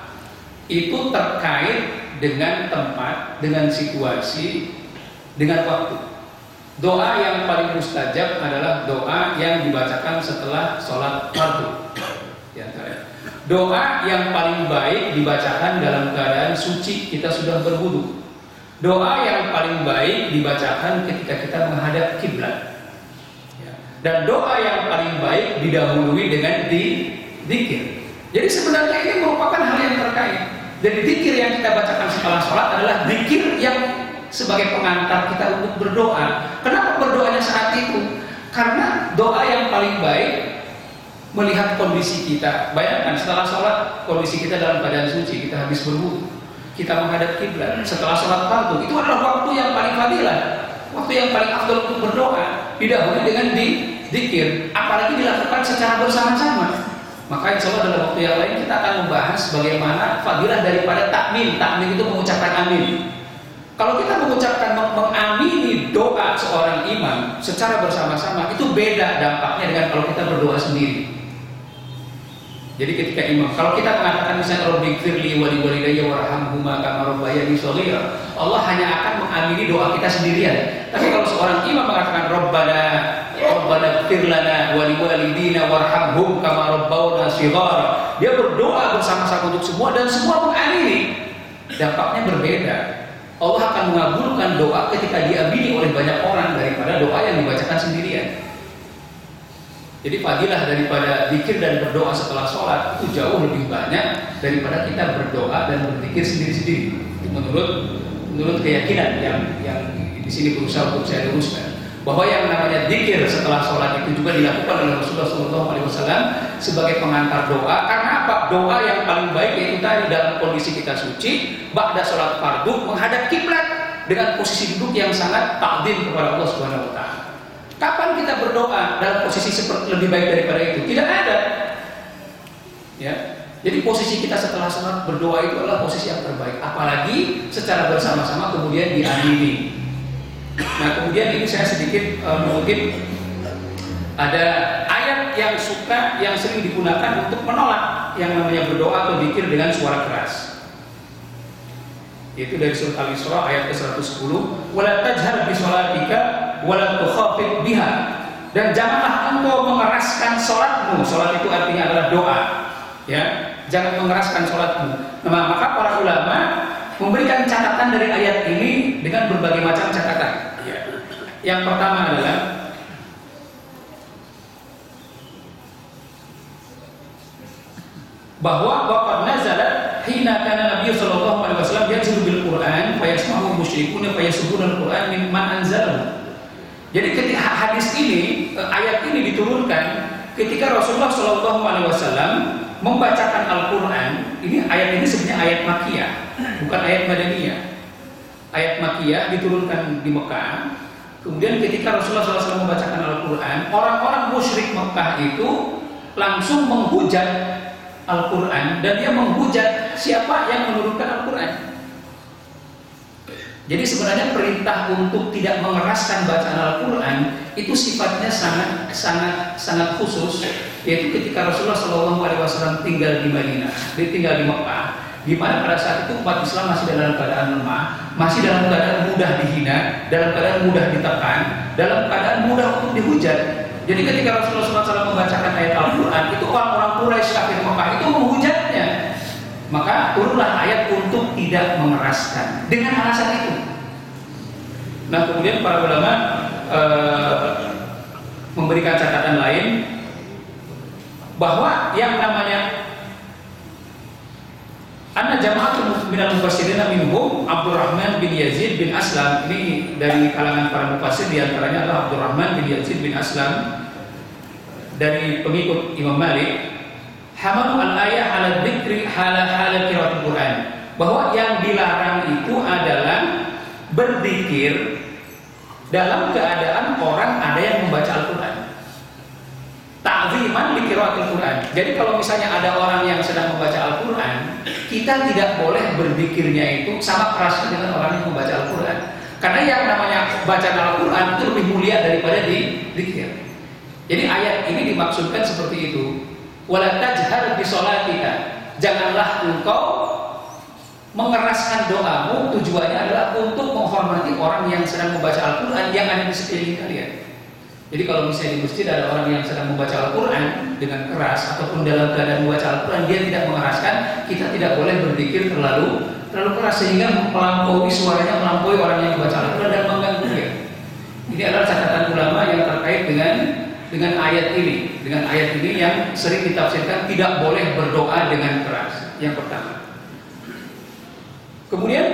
itu terkait dengan tempat, dengan situasi, dengan waktu. Doa yang paling mustajab adalah doa yang dibacakan setelah sholat fardu. Doa yang paling baik dibacakan dalam keadaan suci kita sudah berwudu. Doa yang paling baik dibacakan ketika kita menghadap kiblat. Dan doa yang paling baik didahului dengan zikir. Jadi sebenarnya ini merupakan hal yang terkait. Jadi zikir yang kita bacakan setelah sholat adalah zikir yang sebagai pengantar kita untuk berdoa. Kenapa berdoanya saat itu? Karena doa yang paling baik melihat kondisi kita. Bayangkan setelah sholat kondisi kita dalam keadaan suci, kita habis berwudu, kita menghadap kiblat. Setelah sholat fardu itu adalah waktu yang paling fadilah, waktu yang paling afdal untuk berdoa. Didahului dengan zikir, apalagi dilakukan secara bersama-sama. Maka insya Allah dalam waktu yang lain kita akan membahas bagaimana fadilah daripada takmin. Takmin itu mengucapkan amin. Kalau kita mengucapkan mengamini doa seorang imam secara bersama-sama itu beda dampaknya dengan kalau kita berdoa sendiri. Jadi ketika imam, kalau kita mengatakan misalnya Rabbighfirli wa liwalidayya warhamhuma kama rabbayani shaghira, Allah hanya akan mengamini doa kita sendirian. Tapi kalau seorang imam mengatakan Rabbana ighfir lana wa liwalidina warhamhum kama rabbawna shighara, dia berdoa bersama-sama untuk semua dan semua mengamini. Dampaknya berbeda. Allah akan mengabulkan doa ketika diamini oleh banyak orang daripada doa yang dibacakan sendirian. Jadi fadilah daripada zikir dan berdoa setelah sholat itu jauh lebih banyak daripada kita berdoa dan berzikir sendiri-sendiri. Menurut keyakinan yang di sini berusaha untuk saya luruskan, bahwa yang namanya zikir setelah sholat itu juga dilakukan oleh Rasulullah SAW sebagai pengantar doa. Karena apa? Doa yang paling baik yaitu tadi dalam kondisi kita suci, ba'da sholat fardu menghadap kiblat dengan posisi duduk yang sangat takdim kepada Allah Subhanahu Wa Taala. Kapan kita berdoa dalam posisi seperti lebih baik daripada itu? Tidak ada. Ya. Jadi posisi kita setelah sholat berdoa itu adalah posisi yang terbaik. Apalagi secara bersama-sama kemudian diamini. Nah kemudian ini saya sedikit mungkin ada ayat yang sering digunakan untuk menolak yang namanya berdoa atau zikir dengan suara keras. Yaitu dari surat Al-Isra ayat ke-110, wala tajhar bi sholatika wala tukhafit biha, dan janganlah engkau mengeraskan sholatmu. Sholat itu artinya adalah doa, ya. Jangan mengeraskan sholatmu. Nah, maka para ulama memberikan catatan dari ayat ini dengan berbagai macam catatan. Ya. Yang pertama adalah bahwa waqad nazalat hina kana Nabi sallallahu alaihi wasallam yanzilu bil Qur'an fa yasma'u musyrikun fa yasubuna al-Qur'an mimman anzalahu. Jadi ketika hadis ini, ayat ini diturunkan ketika Rasulullah sallallahu alaihi wasallam membacakan Al-Qur'an. Ini ayat ini sebenarnya ayat Makkiyah, bukan ayat Madaniyah. Ayat Makkiyah diturunkan di Mekah. Kemudian ketika Rasulullah SAW membacakan Al-Qur'an, orang-orang musyrik Mekah itu langsung menghujat Al-Quran, dan dia menghujat siapa yang menurunkan Al-Quran. Jadi sebenarnya perintah untuk tidak mengeraskan bacaan Al-Quran itu sifatnya sangat khusus, yaitu ketika Rasulullah SAW tinggal di Madinah, tinggal di Mekah, di mana pada saat itu umat Islam masih dalam keadaan lemah, masih dalam keadaan mudah dihina, dalam keadaan mudah ditekan, dalam keadaan mudah untuk dihujat. Jadi ketika Rasulullah SAW membacakan ayat Al-Quran, itu orang-orang Quraisy kafir Mekah itu menghujatnya. Maka turunlah ayat untuk tidak mengeraskan dengan alasan itu. Nah kemudian para ulama memberikan catatan lain bahwa yang namanya Anna jama'atul minal mufassirin minhum Abdurrahman bin Yazid bin Aslam, ini dari kalangan para mufassir, di antaranya adalah Abdurrahman bin Yazid bin Aslam dari pengikut Imam Malik, hamalu al-ayah ala dzikri hala qiraatul Quran, bahwa yang dilarang itu adalah berzikir dalam keadaan orang ada yang membaca Al-Quran. Ta'ziman li qiraatil Quran. Jadi kalau misalnya ada orang yang sedang membaca Al-Quran, kita tidak boleh berzikirnya itu sama kerasnya dengan orang yang membaca Al-Quran. Karena yang namanya bacaan Al-Quran itu lebih mulia daripada dzikir. Jadi ayat ini dimaksudkan seperti itu. Wala tajhar bi sholatika. Janganlah engkau mengeraskan doamu, tujuannya adalah untuk menghormati orang yang sedang membaca Al-Quran yang ada di sekeliling kalian. Jadi kalau misalnya di masjid ada orang yang sedang membaca Al-Quran dengan keras ataupun dalam keadaan membaca Al-Quran dia tidak mengeraskan, kita tidak boleh berzikir terlalu keras sehingga melampaui suaranya, melampaui orang yang membaca Al-Quran dan mengganggu dia. Ini adalah catatan ulama yang terkait dengan ayat ini. Dengan ayat ini yang sering ditafsirkan tidak boleh berdoa dengan keras. Yang pertama. Kemudian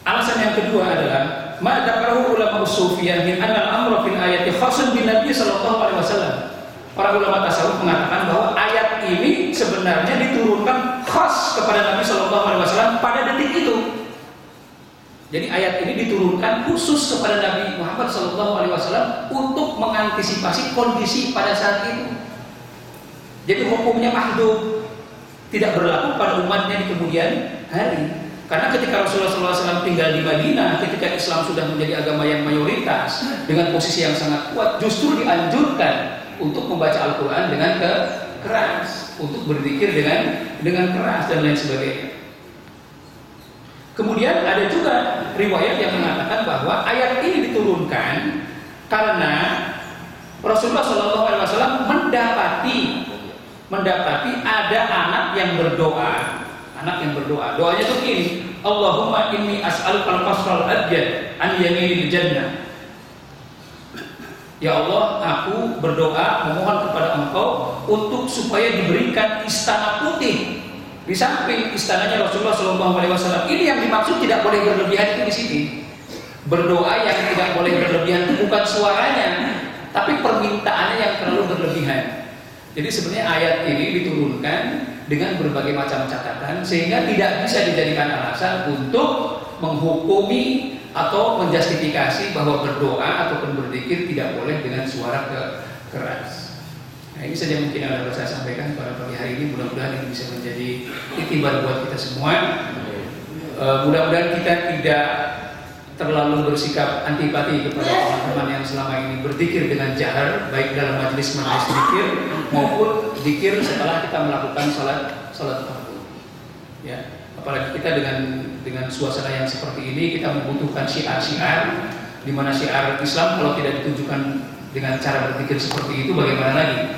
alasan yang kedua adalah ma dzakarahu ulama usufiyyah min anna al-amra fil ayati khasun bin Nabi sallallahu alaihi wasallam. Para ulama tasawuf mengatakan bahwa ayat ini sebenarnya diturunkan khas kepada Nabi sallallahu alaihi wasallam pada detik itu. Jadi ayat ini diturunkan khusus kepada Nabi Muhammad sallallahu alaihi wasallam untuk mengantisipasi kondisi pada saat itu. Jadi hukumnya mahdhuf, tidak berlaku pada umatnya di kemudian hari. Karena ketika Rasulullah SAW tinggal di Madinah, ketika Islam sudah menjadi agama yang mayoritas dengan posisi yang sangat kuat, justru dianjurkan untuk membaca Al-Quran dengan keras, untuk berzikir dengan keras dan lain sebagainya. Kemudian ada juga riwayat yang mengatakan bahwa ayat ini diturunkan karena Rasulullah SAW mendapati ada anak yang berdoa. Doanya itu gini, Allahumma inni as'aluka al-qasral abyad an yaminil jannah. Ya Allah, aku berdoa memohon kepada Engkau untuk supaya diberikan istana putih di samping istananya Rasulullah SAW. Ini yang dimaksud tidak boleh berlebihan itu di sini. Berdoa yang tidak boleh berlebihan bukan suaranya, tapi permintaannya yang terlalu berlebihan. Jadi sebenarnya ayat ini diturunkan dengan berbagai macam catatan sehingga tidak bisa dijadikan alasan untuk menghukumi atau menjustifikasi bahwa berdoa ataupun berzikir tidak boleh dengan suara keras. Nah ini saja mungkin yang dapat saya sampaikan pada pagi hari ini. Mudah-mudahan ini bisa menjadi iktibar buat kita semua. Mudah-mudahan kita tidak terlalu bersikap antipati kepada teman-teman yang selama ini berzikir dengan jahar, baik dalam majelis-majelis zikir maupun zikir setelah kita melakukan salat fardu. Ya, apalagi kita dengan suasana yang seperti ini, kita membutuhkan syiar-syiar, di mana syiar Islam kalau tidak ditunjukkan dengan cara berzikir seperti itu, bagaimana lagi?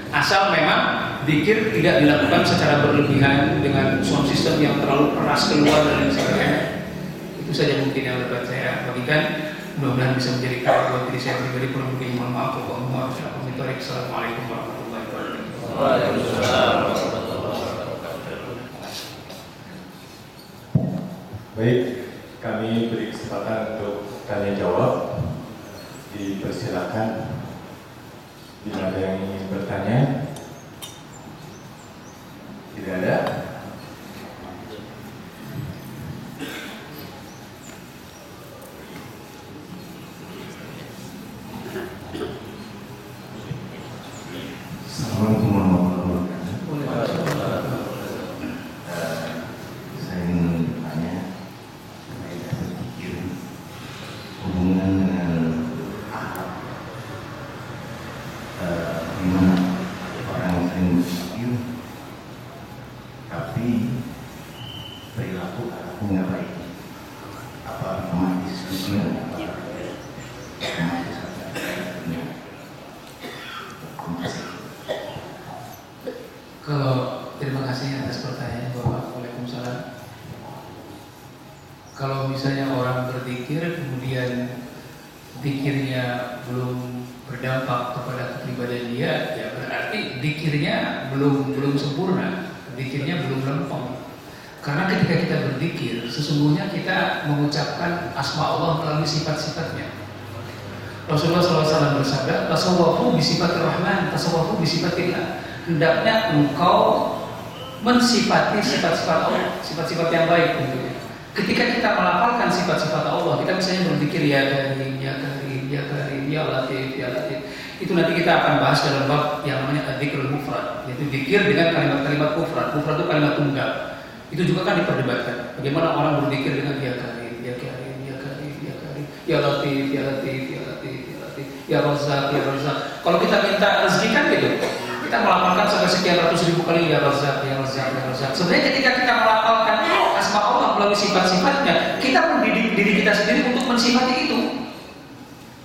Asal memang zikir tidak dilakukan secara berlebihan dengan sound system yang terlalu keras keluar dan sebagainya. Itu saja mungkin yang dapat saya bagikan. Mudah-mudahan bisa menjadi kawan buat diri saya pribadi. Kurang lebih mohon maaf. Assalamualaikum warahmatullahi wabarakatuh. Waalaikumsalam warahmatullahi wabarakatuh. Baik, kami beri kesempatan untuk tanya jawab. Dipersilakan bila ada yang ingin bertanya. Tidak ada. Assalamualaikum warahmatullahi wabarakatuh. Saya ingin bertanya terkait dengan zikir, hubungan dengan akhlak. Gimana orang yang sering berzikir tapi perilaku akhlaknya nggak baik? Apa otomatis zikir? Otomatis ada. berdampak kepada kepribadian dia, ya berarti dikirnya belum sempurna, dikirnya belum lempeng. Karena ketika kita berzikir, sesungguhnya kita mengucapkan asma Allah melalui sifat-sifatnya. Rasulullah SAW bersabda, tasawwafu bisifatir rahman, tasawwafu bisifatillah. Hendaknya engkau mensifati sifat-sifat Allah, sifat-sifat yang baik tentunya. Ketika kita melafalkan sifat-sifat Allah, kita misalnya berzikir ya Karim, ya Karim, ya Karim, ya Latif, ya Latif. Itu nanti kita akan bahas dalam bab yang namanya dzikrul mufrad, yaitu zikir dengan kalimat-kalimat mufrad. Mufrad itu kalimat tunggal. Itu juga kan diperdebatkan. Bagaimana orang berzikir dengan ya Karim, ya Karim, ya Karim, ya Karim, ya Latif, ya Latif, ya Latif, ya Latif, ya Razzaq, ya Razzaq. Kalau kita minta rezeki kan gitu. Kita melafalkan sampai sekian ratus ribu kali ya Razzaq, ya Razzaq, ya Razzaq. Sebenarnya ketika kita melafalkan asma Allah melalui sifat-sifatnya, kita mendidik diri kita sendiri untuk mensifati itu.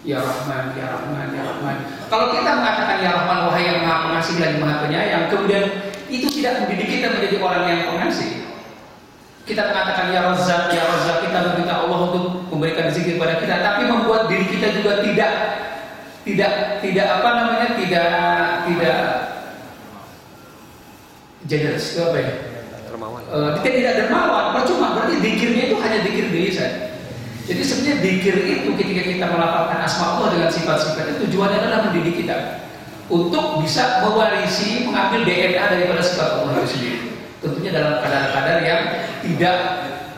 Ya Rahman, ya Rahman, ya Rahman. Kalau kita mengatakan ya Rahman, wahai yang Maha Pengasih lagi Maha Penyayang, kemudian itu tidak mendidik kita menjadi orang yang pengasih. Kita mengatakan ya Razzaq, kita meminta Allah untuk memberikan rezeki kepada kita, tapi membuat diri kita juga tidak generous, apa ya? Dermawan. Tidak dermawan, percuma. Berarti zikirnya itu hanya zikir diri saja. Jadi sebenarnya zikir itu ketika kita melafalkan asma Allah dengan sifat-sifatnya, tujuannya adalah mendidik kita untuk bisa mewarisi, mengambil DNA daripada sifat Allah itu sendiri. Tentunya dalam kadar-kadar yang tidak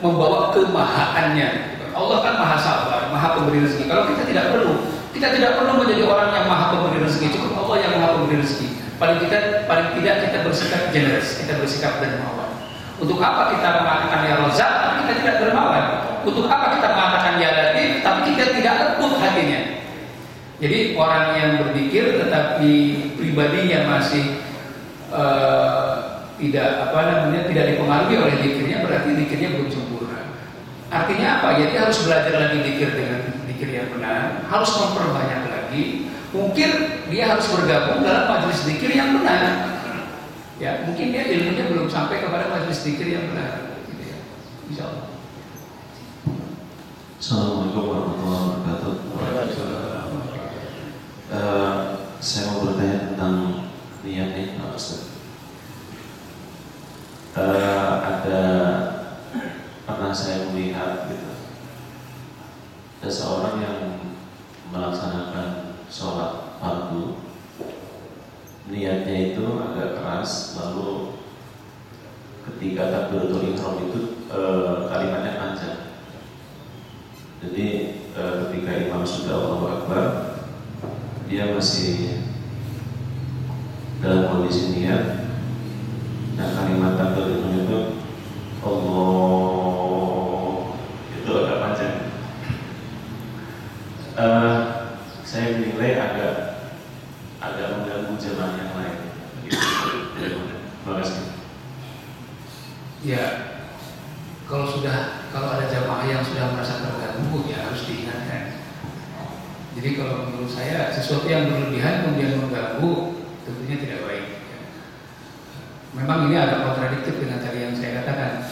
membawa kemahaannya. Allah kan maha sabar, maha pemberi rezeki. Kalau kita tidak perlu menjadi orang yang maha pemberi rezeki, cukup Allah yang maha pemberi rezeki. Paling tidak kita bersikap generous, kita bersikap dermawan. Untuk apa kita mengatakan ya Razzaq, tapi kita tidak dermawan? Untuk apa kita mengatakan ya Latif, tapi kita tidak lembut hatinya? Jadi orang yang berzikir tetapi pribadinya masih tidak dipengaruhi oleh zikirnya, berarti zikirnya belum sempurna. Artinya apa? Jadi harus belajar lagi zikir dengan zikir yang benar, harus memperbanyak lagi. Mungkin dia harus bergabung dalam majelis zikir yang benar. Ya, mungkin dia ilmunya belum sampai kepada majelis zikir yang benar. Gitu ya. Insyaallah. Assalamualaikum warahmatullahi wabarakatuh. Saya mau bertanya tentang niat ini, Pak Ustaz. Pernah saya melihat gitu, ada seorang yang melaksanakan sholat fardu, niatnya itu agak keras, lalu ketika takbiratul ihram itu kalimatnya panjang. Jadi ketika imam sudah Allahu Akbar, dia masih dalam kondisi niat. Nah, kalimat takbiratul ihram itu Allah itu agak panjang. Saya menilai agak mengganggu jemaah yang lain. Terima kasih. Ya, kalau ada jamaah yang sudah merasa terganggu, ya harus diingatkan. Jadi kalau menurut saya sesuatu yang berlebihan kemudian mengganggu tentunya tidak baik. Memang ini agak kontradiktif dengan tadi yang saya katakan,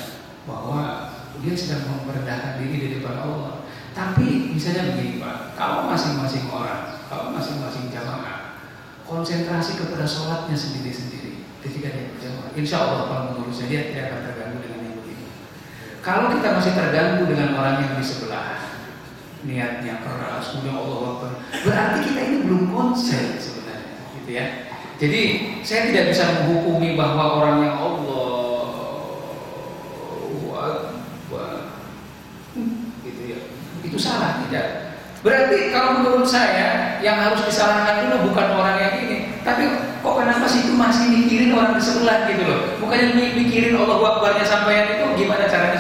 bahwa dia sedang memperendahkan diri di depan Allah. Tapi misalnya begini Pak, kalau masing-masing orang, kalau masing-masing jamaah konsentrasi kepada sholatnya sendiri-sendiri ketika dia berjamaah, insya Allah kalau menurut saya dia tidak akan terganggu dengan yang begini. Kalau kita masih terganggu dengan orang yang di sebelah, niatnya keras, kemudian Allah Akbar, berarti kita ini belum konsen sebenarnya, gitu ya. Jadi saya tidak bisa menghukumi bahwa orang yang gitu ya, itu salah, tidak. Berarti kalau menurut saya yang harus disalahkan dulu bukan orang yang ini, tapi kok kenapa sih itu masih mikirin orang di sebelah gitu loh? Bukannya mikirin Allahu Akbarnya sampean itu gimana caranya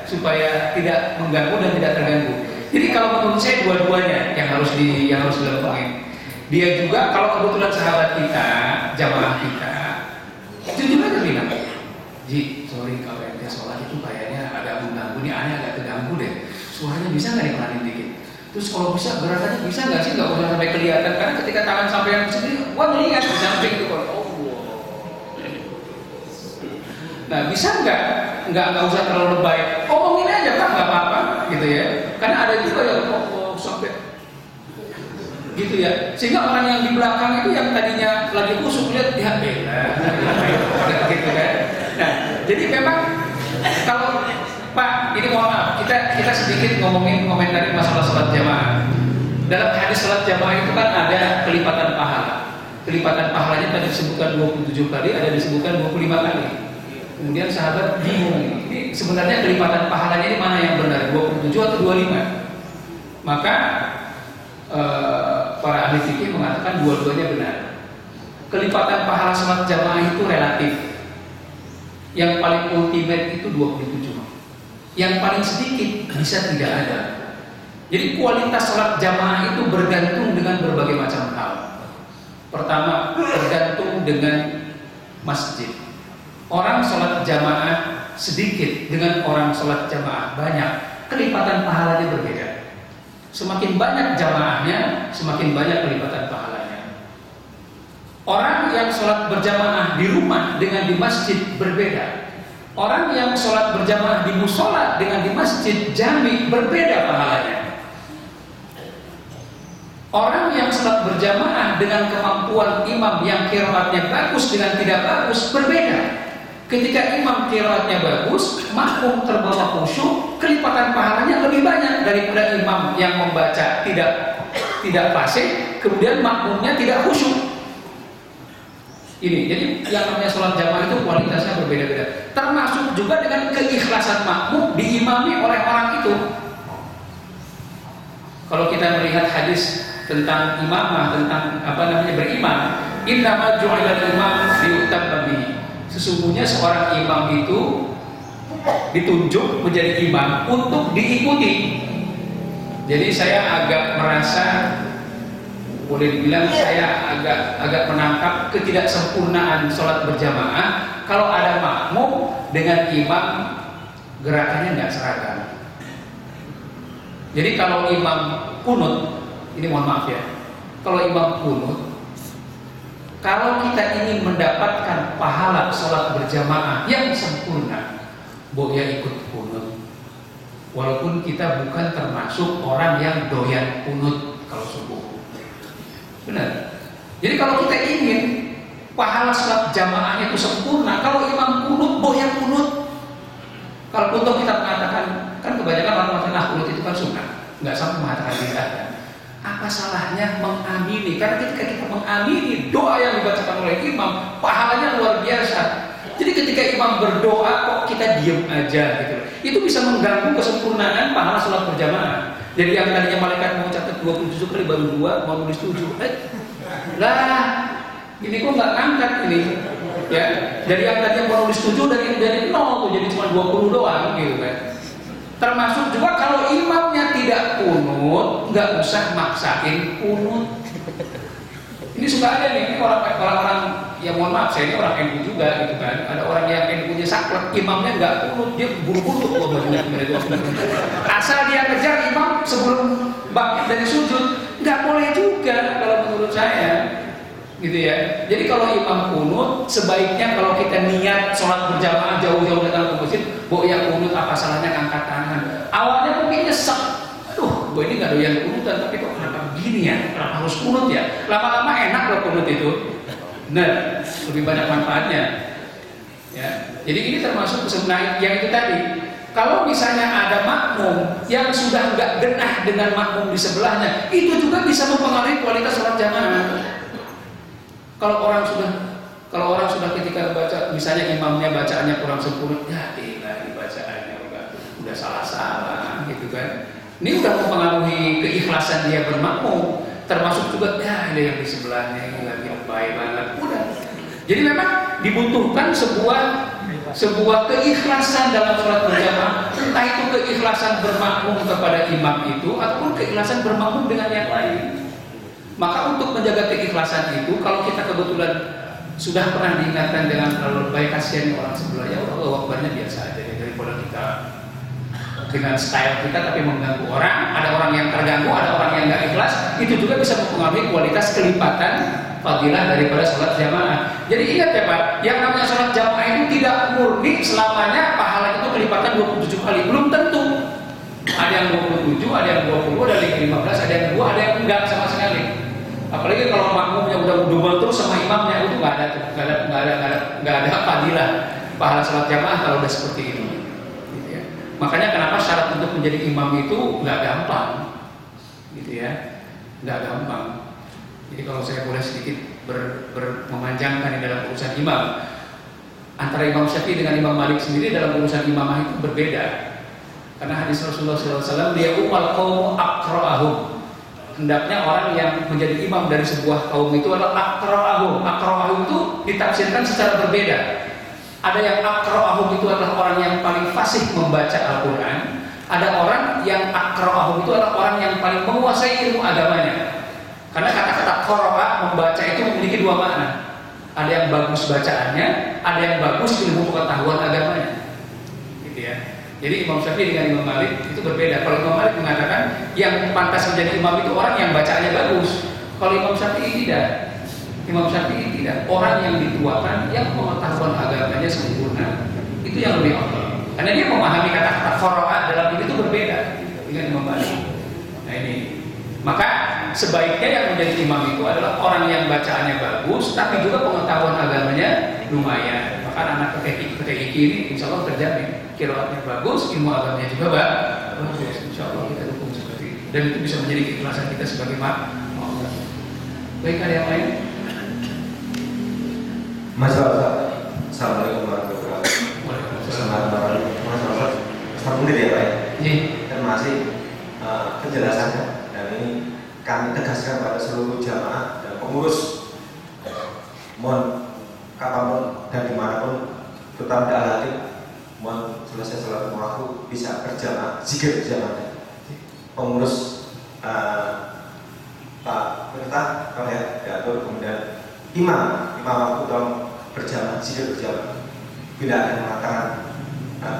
supaya tidak mengganggu dan tidak terganggu. Jadi kalau menurut saya dua-duanya yang harus dilakukan. Dia juga kalau kebetulan sahabat kita, jamaah kita, jujur aja bilang, Ji, sorry kalau ente sholat itu kayaknya agak mengganggu, ini aneh agak terganggu deh. Suaranya bisa nggak diperanin dikit? Terus kalau bisa gerakannya bisa nggak sih, nggak usah sampai kelihatan, karena ketika tangan sampai yang sendiri, wah melihat di samping itu kalau Allah. Nah bisa nggak usah terlalu lebay, omongin aja kan nggak apa-apa gitu ya. Karena ada juga yang sampai gitu ya. Sehingga orang yang di belakang itu yang tadinya lagi khusyuk lihat ya gitu kan. Nah, jadi memang kalau Pak, ini mohon maaf, kita sedikit ngomongin komentari masalah sholat jamaah. Dalam hadis sholat jamaah itu kan ada kelipatan pahala. Kelipatan pahalanya tadi disebutkan 27 kali, ada disebutkan 25 kali. Kemudian sahabat bingung, ini sebenarnya kelipatan pahalanya ini mana yang benar, 27 atau 25? Maka para ahli fikih mengatakan dua-duanya benar. Kelipatan pahala sholat jamaah itu relatif. Yang paling ultimate itu 27. Yang paling sedikit bisa tidak ada. Jadi kualitas sholat jamaah itu bergantung dengan berbagai macam hal. Pertama, tergantung dengan masjid. Orang sholat jamaah sedikit dengan orang sholat jamaah banyak, kelipatan pahalanya berbeda. Semakin banyak jamaahnya, semakin banyak kelipatan pahalanya. Orang yang sholat berjamaah di rumah dengan di masjid berbeda. Orang yang sholat berjamaah di musola dengan di masjid jami berbeda pahalanya. Orang yang sholat berjamaah dengan kemampuan imam yang qiraatnya bagus dengan tidak bagus berbeda. Ketika imam qiraatnya bagus, makmum terbawa khusyuk, kelipatan pahalanya lebih banyak daripada imam yang membaca tidak fasih, kemudian makmumnya tidak khusyuk. Ini, jadi yang namanya sholat jamaah itu kualitasnya berbeda-beda. Termasuk juga dengan keikhlasan makmum diimami oleh orang itu. Kalau kita melihat hadis tentang imamah, tentang berimam, innama ju'ilal imam liyutamma bihi. Sesungguhnya seorang imam itu ditunjuk menjadi imam untuk diikuti. Jadi saya agak merasa, boleh dibilang saya agak menangkap ketidaksempurnaan sholat berjamaah kalau ada makmum dengan imam gerakannya nggak seragam. Jadi kalau imam kunut, ini mohon maaf ya, kalau imam kunut, kalau kita ingin mendapatkan pahala sholat berjamaah yang sempurna, boleh ikut kunut. Walaupun kita bukan termasuk orang yang doyan kunut kalau subuh. Benar. Jadi kalau kita ingin pahala sholat jamaahnya itu sempurna, kalau imam kunut, boleh kunut. Kalau kunut kita mengatakan, kan kebanyakan orang mengatakan kunut itu kan sunnah, nggak sampai mengatakan tidak. Apa salahnya mengamini? Karena ketika kita mengamini doa yang dibacakan oleh imam, pahalanya luar biasa. Jadi ketika imam berdoa kok kita diam aja gitu, itu bisa mengganggu kesempurnaan pahala sholat berjamaah. Jadi yang tadinya malaikat mau catat 27 kali baru 2, mau nulis 7. Lah, ini kok nggak ngangkat ini. Ya, jadi yang tadinya mau nulis 7 dari 0 tuh jadi cuma 20 doang gitu kan. Termasuk juga kalau imamnya tidak kunut, nggak usah maksain kunut. Ini suka ada nih orang-orang yang mohon maaf, saya ini orang NU juga gitu kan. Ada orang yang NU-nya saklek, imamnya nggak kunut, dia buru-buru tuh bajunya. Asal dia kejar imam sebelum bangkit dari sujud, nggak boleh juga kalau menurut saya. Gitu ya. Jadi kalau imam kunut, sebaiknya kalau kita niat sholat berjamaah jauh-jauh datang ke masjid, ya kunut, apa salahnya angkat tangan. Awalnya mungkin nyesek, aduh, ini nggak doyan kunutan, tapi kok kenapa begini ya? Kenapa harus kunut ya? Lama-lama enak loh kunut itu. Benar, lebih banyak manfaatnya. Ya. Jadi ini termasuk sebenarnya yang itu tadi. Kalau misalnya ada makmum yang sudah nggak genah dengan makmum di sebelahnya, itu juga bisa mempengaruhi kualitas sholat jamaah. Kalau orang sudah ketika baca, misalnya imamnya bacaannya kurang sempurna, ya ini bacaannya udah salah-salah gitu kan. Ini udah mempengaruhi keikhlasan dia bermakmum. Termasuk juga ada yang di sebelahnya ini lagi baik banget. Udah. Jadi memang dibutuhkan sebuah keikhlasan dalam sholat berjamaah. Entah itu keikhlasan bermakmum kepada imam itu ataupun keikhlasan bermakmum dengan yang lain. Maka untuk menjaga keikhlasan itu, kalau kita kebetulan sudah pernah diingatkan dengan terlalu baik, kasihan orang sebelah, ya Allah wakbarnya biasa aja daripada kita dengan style kita tapi mengganggu orang. Ada orang yang terganggu, ada orang yang nggak ikhlas, itu juga bisa mempengaruhi kualitas kelipatan fadilah daripada sholat jamaah. Jadi ingat ya Pak, yang namanya sholat jamaah itu tidak murni selamanya pahala itu kelipatan 27 kali, belum tentu. Ada yang 27, ada yang 20, ada yang 15, ada yang 2, ada yang enggak sama sekali. Apalagi kalau makmumnya udah double terus sama imamnya, itu nggak ada fadilah pahala salat jamaah kalau udah seperti itu. Gitu ya. Makanya kenapa syarat untuk menjadi imam itu nggak gampang, gitu ya, nggak gampang. Jadi kalau saya boleh sedikit memanjangkan di dalam urusan imam, antara Imam Syafi'i dengan Imam Malik sendiri dalam urusan imamah itu berbeda. Karena hadis Rasulullah SAW, dia umal qaum aqra'ahum. Hendaknya orang yang menjadi imam dari sebuah kaum itu adalah aqra'ahum. Aqra'ahum itu ditafsirkan secara berbeda. Ada yang aqra'ahum itu adalah orang yang paling fasih membaca Al-Quran. Ada orang yang aqra'ahum itu adalah orang yang paling menguasai ilmu agamanya. Karena kata-kata qara'a, membaca itu memiliki dua makna. Ada yang bagus bacaannya, ada yang bagus ilmu pengetahuan agamanya, gitu ya. Jadi Imam Syafi'i dengan Imam Malik itu berbeda. Kalau Imam Malik mengatakan yang pantas menjadi imam itu orang yang bacaannya bagus. Kalau Imam Syafi'i tidak. Imam Syafi'i tidak. Orang yang dituakan, yang pengetahuan agamanya sempurna, itu yang lebih afdal. Karena dia memahami kata-kata qara'a dalam ini itu berbeda dengan Imam Malik. Nah ini. Maka sebaiknya yang menjadi imam itu adalah orang yang bacaannya bagus, tapi juga pengetahuan agamanya lumayan. Maka anak PTIQ ini insya Allah terjamin qiraatnya bagus, ilmu agamanya juga bagus. Insya Allah kita dukung seperti itu. Dan itu bisa menjadi keikhlasan kita sebagai makmum. Baik, ada yang lain? Assalamualaikum warahmatullahi wabarakatuh. Waalaikumsalam. Satu menit ya Pak. Terima kasih penjelasannya. Dan ini kami tegaskan pada seluruh jamaah dan pengurus, mohon kapanpun dan dimanapun, terutama di Al-Hatib, mohon selesai sholat waktu bisa berjamaah, zikir berjamaah. Pengurus Pak Firta, kalau ya diatur, kemudian imam waktu tolong berjamaah, zikir berjamaah. Bila ada yang mengatakan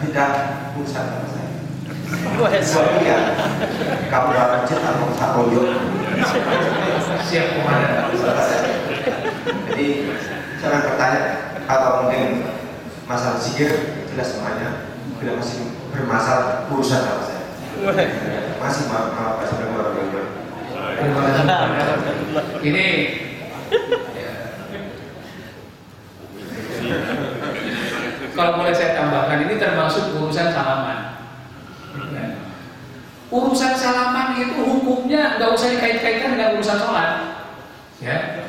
tidak urusan sama saya. Soalnya kamu dapat cerita mau satu yuk Siap komandan. Jadi saya akan bertanya, atau mungkin masalah zikir jelas semuanya, bila masih bermasalah urusan sama saya. Masih maaf Pak sudah berubah. Ini kalau boleh saya tambahkan, ini termasuk urusan salaman. Urusan salaman itu hukumnya nggak usah dikait-kaitkan dengan urusan sholat, ya.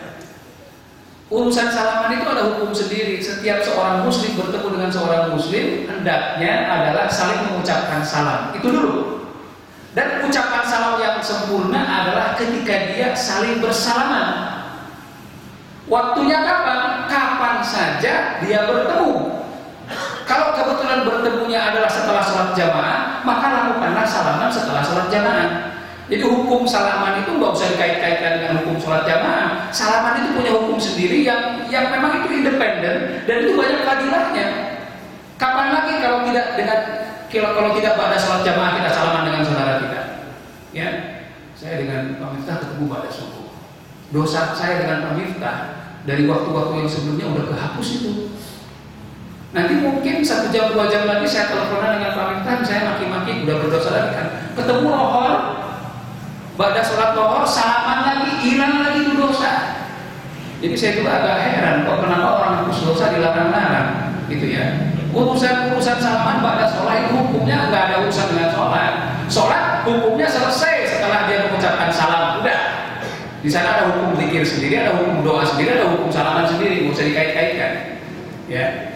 Urusan salaman itu ada hukum sendiri. Setiap seorang muslim bertemu dengan seorang muslim, hendaknya adalah saling mengucapkan salam. Itu dulu. Dan ucapan salam yang sempurna adalah ketika dia saling bersalaman. Waktunya kapan? Kapan saja dia bertemu. Kalau kebetulan bertemunya adalah setelah sholat jamaah, maka lakukanlah salaman setelah sholat jamaah. Jadi hukum salaman itu nggak usah dikait-kaitkan dengan hukum sholat jamaah. Salaman itu punya hukum sendiri yang memang itu independen dan itu banyak fadilahnya. Kapan lagi kalau tidak pada sholat jamaah kita salaman dengan saudara kita? Ya, saya dengan Pak Miftah ketemu pada subuh. Dosa saya dengan Pak Miftah dari waktu-waktu yang sebelumnya udah kehapus itu. Nanti mungkin 1 jam 2 jam lagi saya teleponan dengan Pak Miftah, saya maki-maki udah berdosa lagi kan. Ketemu lohor, pada sholat lohor salaman lagi, hilang lagi itu dosa. Jadi saya juga agak heran kok kenapa orang hapus dosa dilarang-larang, gitu ya. Urusan salaman pada sholat itu hukumnya nggak ada urusan dengan sholat. Sholat hukumnya selesai setelah dia mengucapkan salam, udah. Di sana ada hukum zikir sendiri, ada hukum doa sendiri, ada hukum salaman sendiri, nggak usah dikait-kaitkan, ya.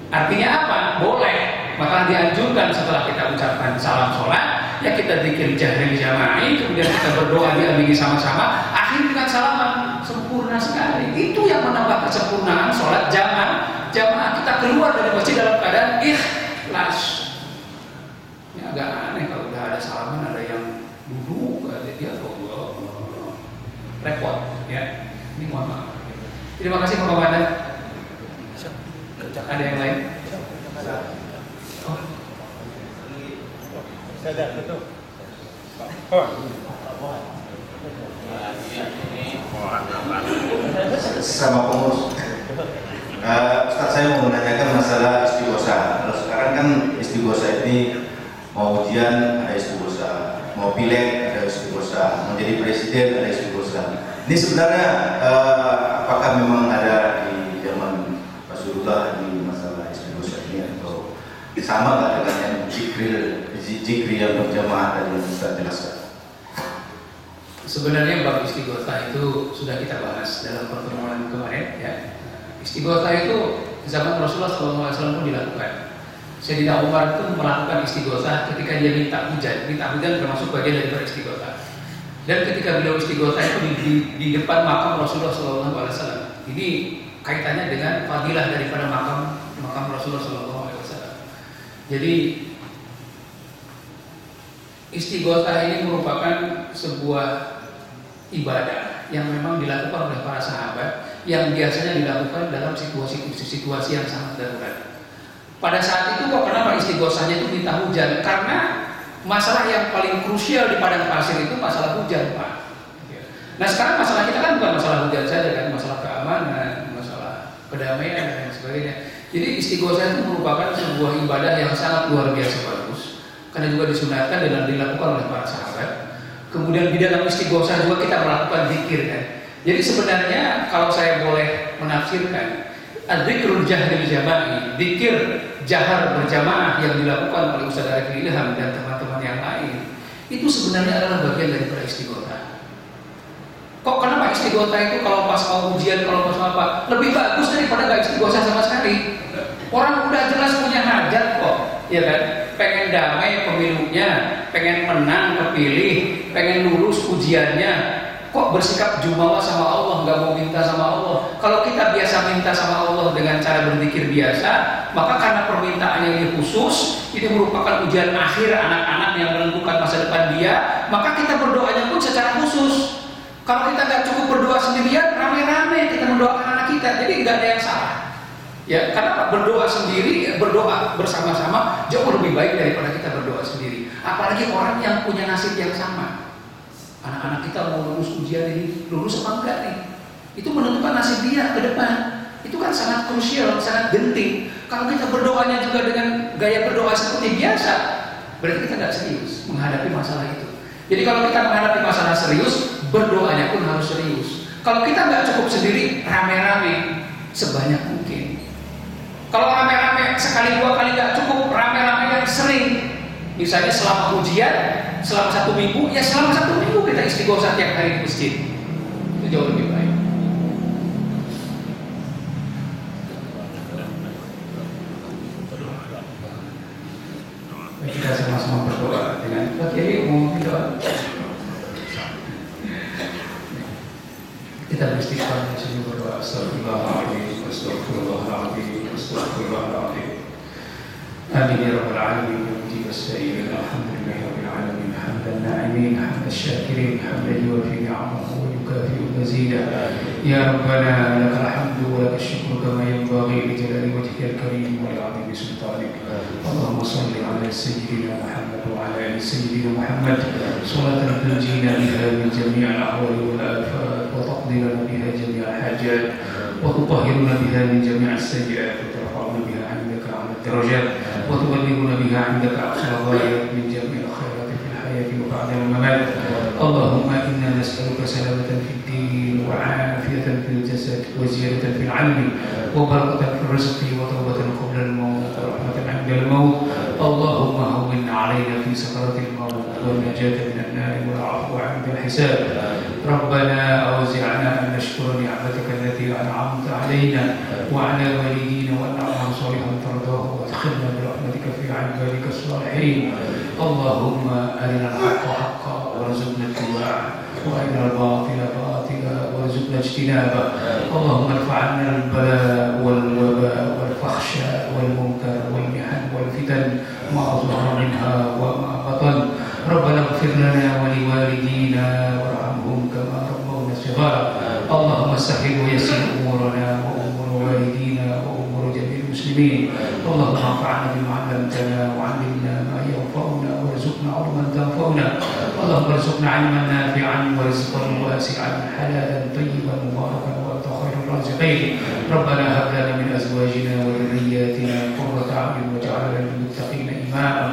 Artinya apa? Boleh. Maka dianjurkan setelah kita ucapkan salam sholat, ya kita zikir jahri jama'i, kemudian kita berdoa diamini sama-sama, akhir dengan salaman. Sempurna sekali. Itu yang menambah kesempurnaan sholat jamaah. Kita keluar dari masjid dalam keadaan ikhlas. Ini agak aneh kalau udah ada salaman, ada yang duduk, ada dia repot, ya. Ini mohon maaf. Terima kasih Pak Komandan. Ada yang lain? Sama pengurus. Ustaz, saya mau menanyakan masalah istighosa. Kalau sekarang kan istighosa ini mau ujian ada istighosa, mau pileg ada istighosa, mau jadi presiden ada istighosa. Ini sebenarnya apakah memang ada di zaman Rasulullah di masalah istighosah ini atau sama nggak dengan yang zikir yang berjamaah tadi yang Ustaz jelaskan? Sebenarnya bab istighosah itu sudah kita bahas dalam pertemuan kemarin ya. Istighosah itu zaman Rasulullah SAW pun dilakukan. Sayyidina Umar itu melakukan istighosah ketika dia minta hujan. Minta hujan termasuk bagian dari istighosah. Dan ketika beliau istighosah itu di depan makam Rasulullah SAW. Ini kaitannya dengan fadilah daripada makam Rasulullah SAW. Jadi istighosah ini merupakan sebuah ibadah yang memang dilakukan oleh para sahabat, yang biasanya dilakukan dalam situasi yang sangat darurat. Pada saat itu kok kenapa istighosahnya itu minta hujan? Karena masalah yang paling krusial di padang pasir itu masalah hujan, Pak. Nah sekarang masalah kita kan bukan masalah hujan saja kan, masalah keamanan, masalah kedamaian dan sebagainya. Jadi istighosah itu merupakan sebuah ibadah yang sangat luar biasa bagus, karena juga disunahkan dan dilakukan oleh para sahabat. Kemudian di dalam istighosah juga kita melakukan zikir kan. Jadi sebenarnya kalau saya boleh menafsirkan, dzikrul jahril jama'i, zikir jahar berjamaah yang dilakukan oleh Ustaz Arifin Ilham dan teman-teman yang lain, itu sebenarnya adalah bagian daripada istighosah. Kok kenapa istighosah itu kalau pas mau ujian, kalau pas apa, lebih bagus daripada gak istighosah sama sekali? Orang udah jelas punya hajat kok, ya kan? Pengen damai pemilunya, pengen menang kepilih, pengen lulus ujiannya. Kok bersikap jumawa sama Allah, nggak mau minta sama Allah? Kalau kita biasa minta sama Allah dengan cara berzikir biasa, maka karena permintaannya ini khusus, ini merupakan ujian akhir anak-anak yang menentukan masa depan dia, maka kita berdoanya pun secara khusus. Kalau kita nggak cukup berdoa sendirian, rame-rame kita mendoakan anak kita, jadi nggak ada yang salah. Ya, karena berdoa sendiri, berdoa bersama-sama jauh lebih baik daripada kita berdoa sendiri. Apalagi orang yang punya nasib yang sama. Anak-anak kita mau lulus ujian ini, lulus apa enggak nih? Itu menentukan nasib dia ke depan. Itu kan sangat krusial, sangat genting. Kalau kita berdoanya juga dengan gaya berdoa seperti biasa, berarti kita nggak serius menghadapi masalah itu. Jadi kalau kita menghadapi masalah serius, berdoanya pun harus serius. Kalau kita nggak cukup sendiri, rame-rame sebanyak mungkin. Kalau rame-rame sekali dua kali nggak cukup, rame-rame yang sering. Misalnya selama ujian, selama 1 minggu, ya selama 1 minggu kita istighosah tiap hari di masjid. Itu jauh lebih baik. Kita sama-sama berdoa dengan Pak Kiai mau berdoa. Kita beristighfar di sini berdoa. Astagfirullahaladzim, astagfirullahaladzim, astagfirullahaladzim. Amin ya rabbal alamin. والسائلين الحمد لله رب العالمين حمد الناعمين حمد الشاكرين حمدا يوافي نعمه ويكافئ مزيدا يا ربنا لك الحمد ولك الشكر كما ينبغي لجلال وجهك الكريم ولعظيم سلطانك اللهم صل على سيدنا محمد وعلى ال سيدنا محمد صلاة تنجينا بها من جميع الاهوال والافات وتقضي لنا بها جميع الحاجات وتطهرنا بها من جميع السيئات وترفعنا بها عندك على الدرجات وتبلغنا بها عندك أقصى الغايات من جميع الخيرات في الحياة وبعد الممات اللهم إنا نسألك سلامة في الدين وعافية في الجسد وزيادة في العلم وبركة في الرزق وتوبة قبل الموت ورحمة عند الموت اللهم هون علينا في سكرات الموت والنجاة من النار والعفو عند الحساب ربنا أوزعنا أن نشكر نعمتك التي أنعمت علينا وعلى والدينا وأن نعمل صالحا ترضاه وادخلنا برحمتك في عبادك الصالحين اللهم أرنا الحق حقا وارزقنا اتباعه وأرنا الباطل باطلا وارزقنا اجتنابه اللهم ارفع عنا البلاء والوباء والفحشاء والمنكر والمحن والفتن ما ظهر منها وما بطن ربنا اغفر لنا ولوالدينا وارحمهم كما ربونا صغارا اللهم سهل ويسر امورنا وامور والدينا وامور جميع المسلمين اللهم انفعنا بما علمتنا وعلمنا ما ينفعنا وارزقنا علما تنفعنا اللهم ارزقنا علما نافعا ورزقا واسعا حلالا طيبا مباركا وانت خير الرازقين ربنا هب لنا من ازواجنا وذرياتنا قرة اعين واجعلنا للمتقين اماما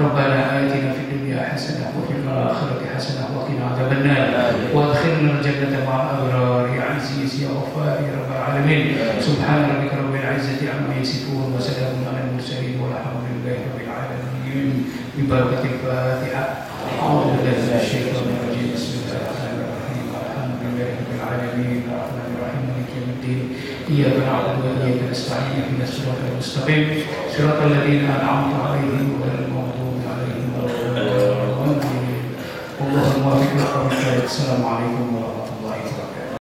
ربنا اتنا في الدنيا حسنه وفي الاخره حسنه وقنا عذاب النار وادخلنا الجنه مع العالمين. سبحان ربك رب العزة عما يصفون وسلام على المرسلين والحمد لله رب العالمين. ببركة الفاتحة. أعوذ بالله من الشيطان الرجيم. بسم الله الرحمن الرحيم. الحمد لله رب العالمين الرحمن الرحيم مالك يوم الدين. إياك نعبد وإياك نستعين اهدنا الصراط المستقيم صراط الذين أنعمت عليهم غير المغضوب عليهم ولا الضالين. والله الموفق للقول السلام عليكم ورحمة الله.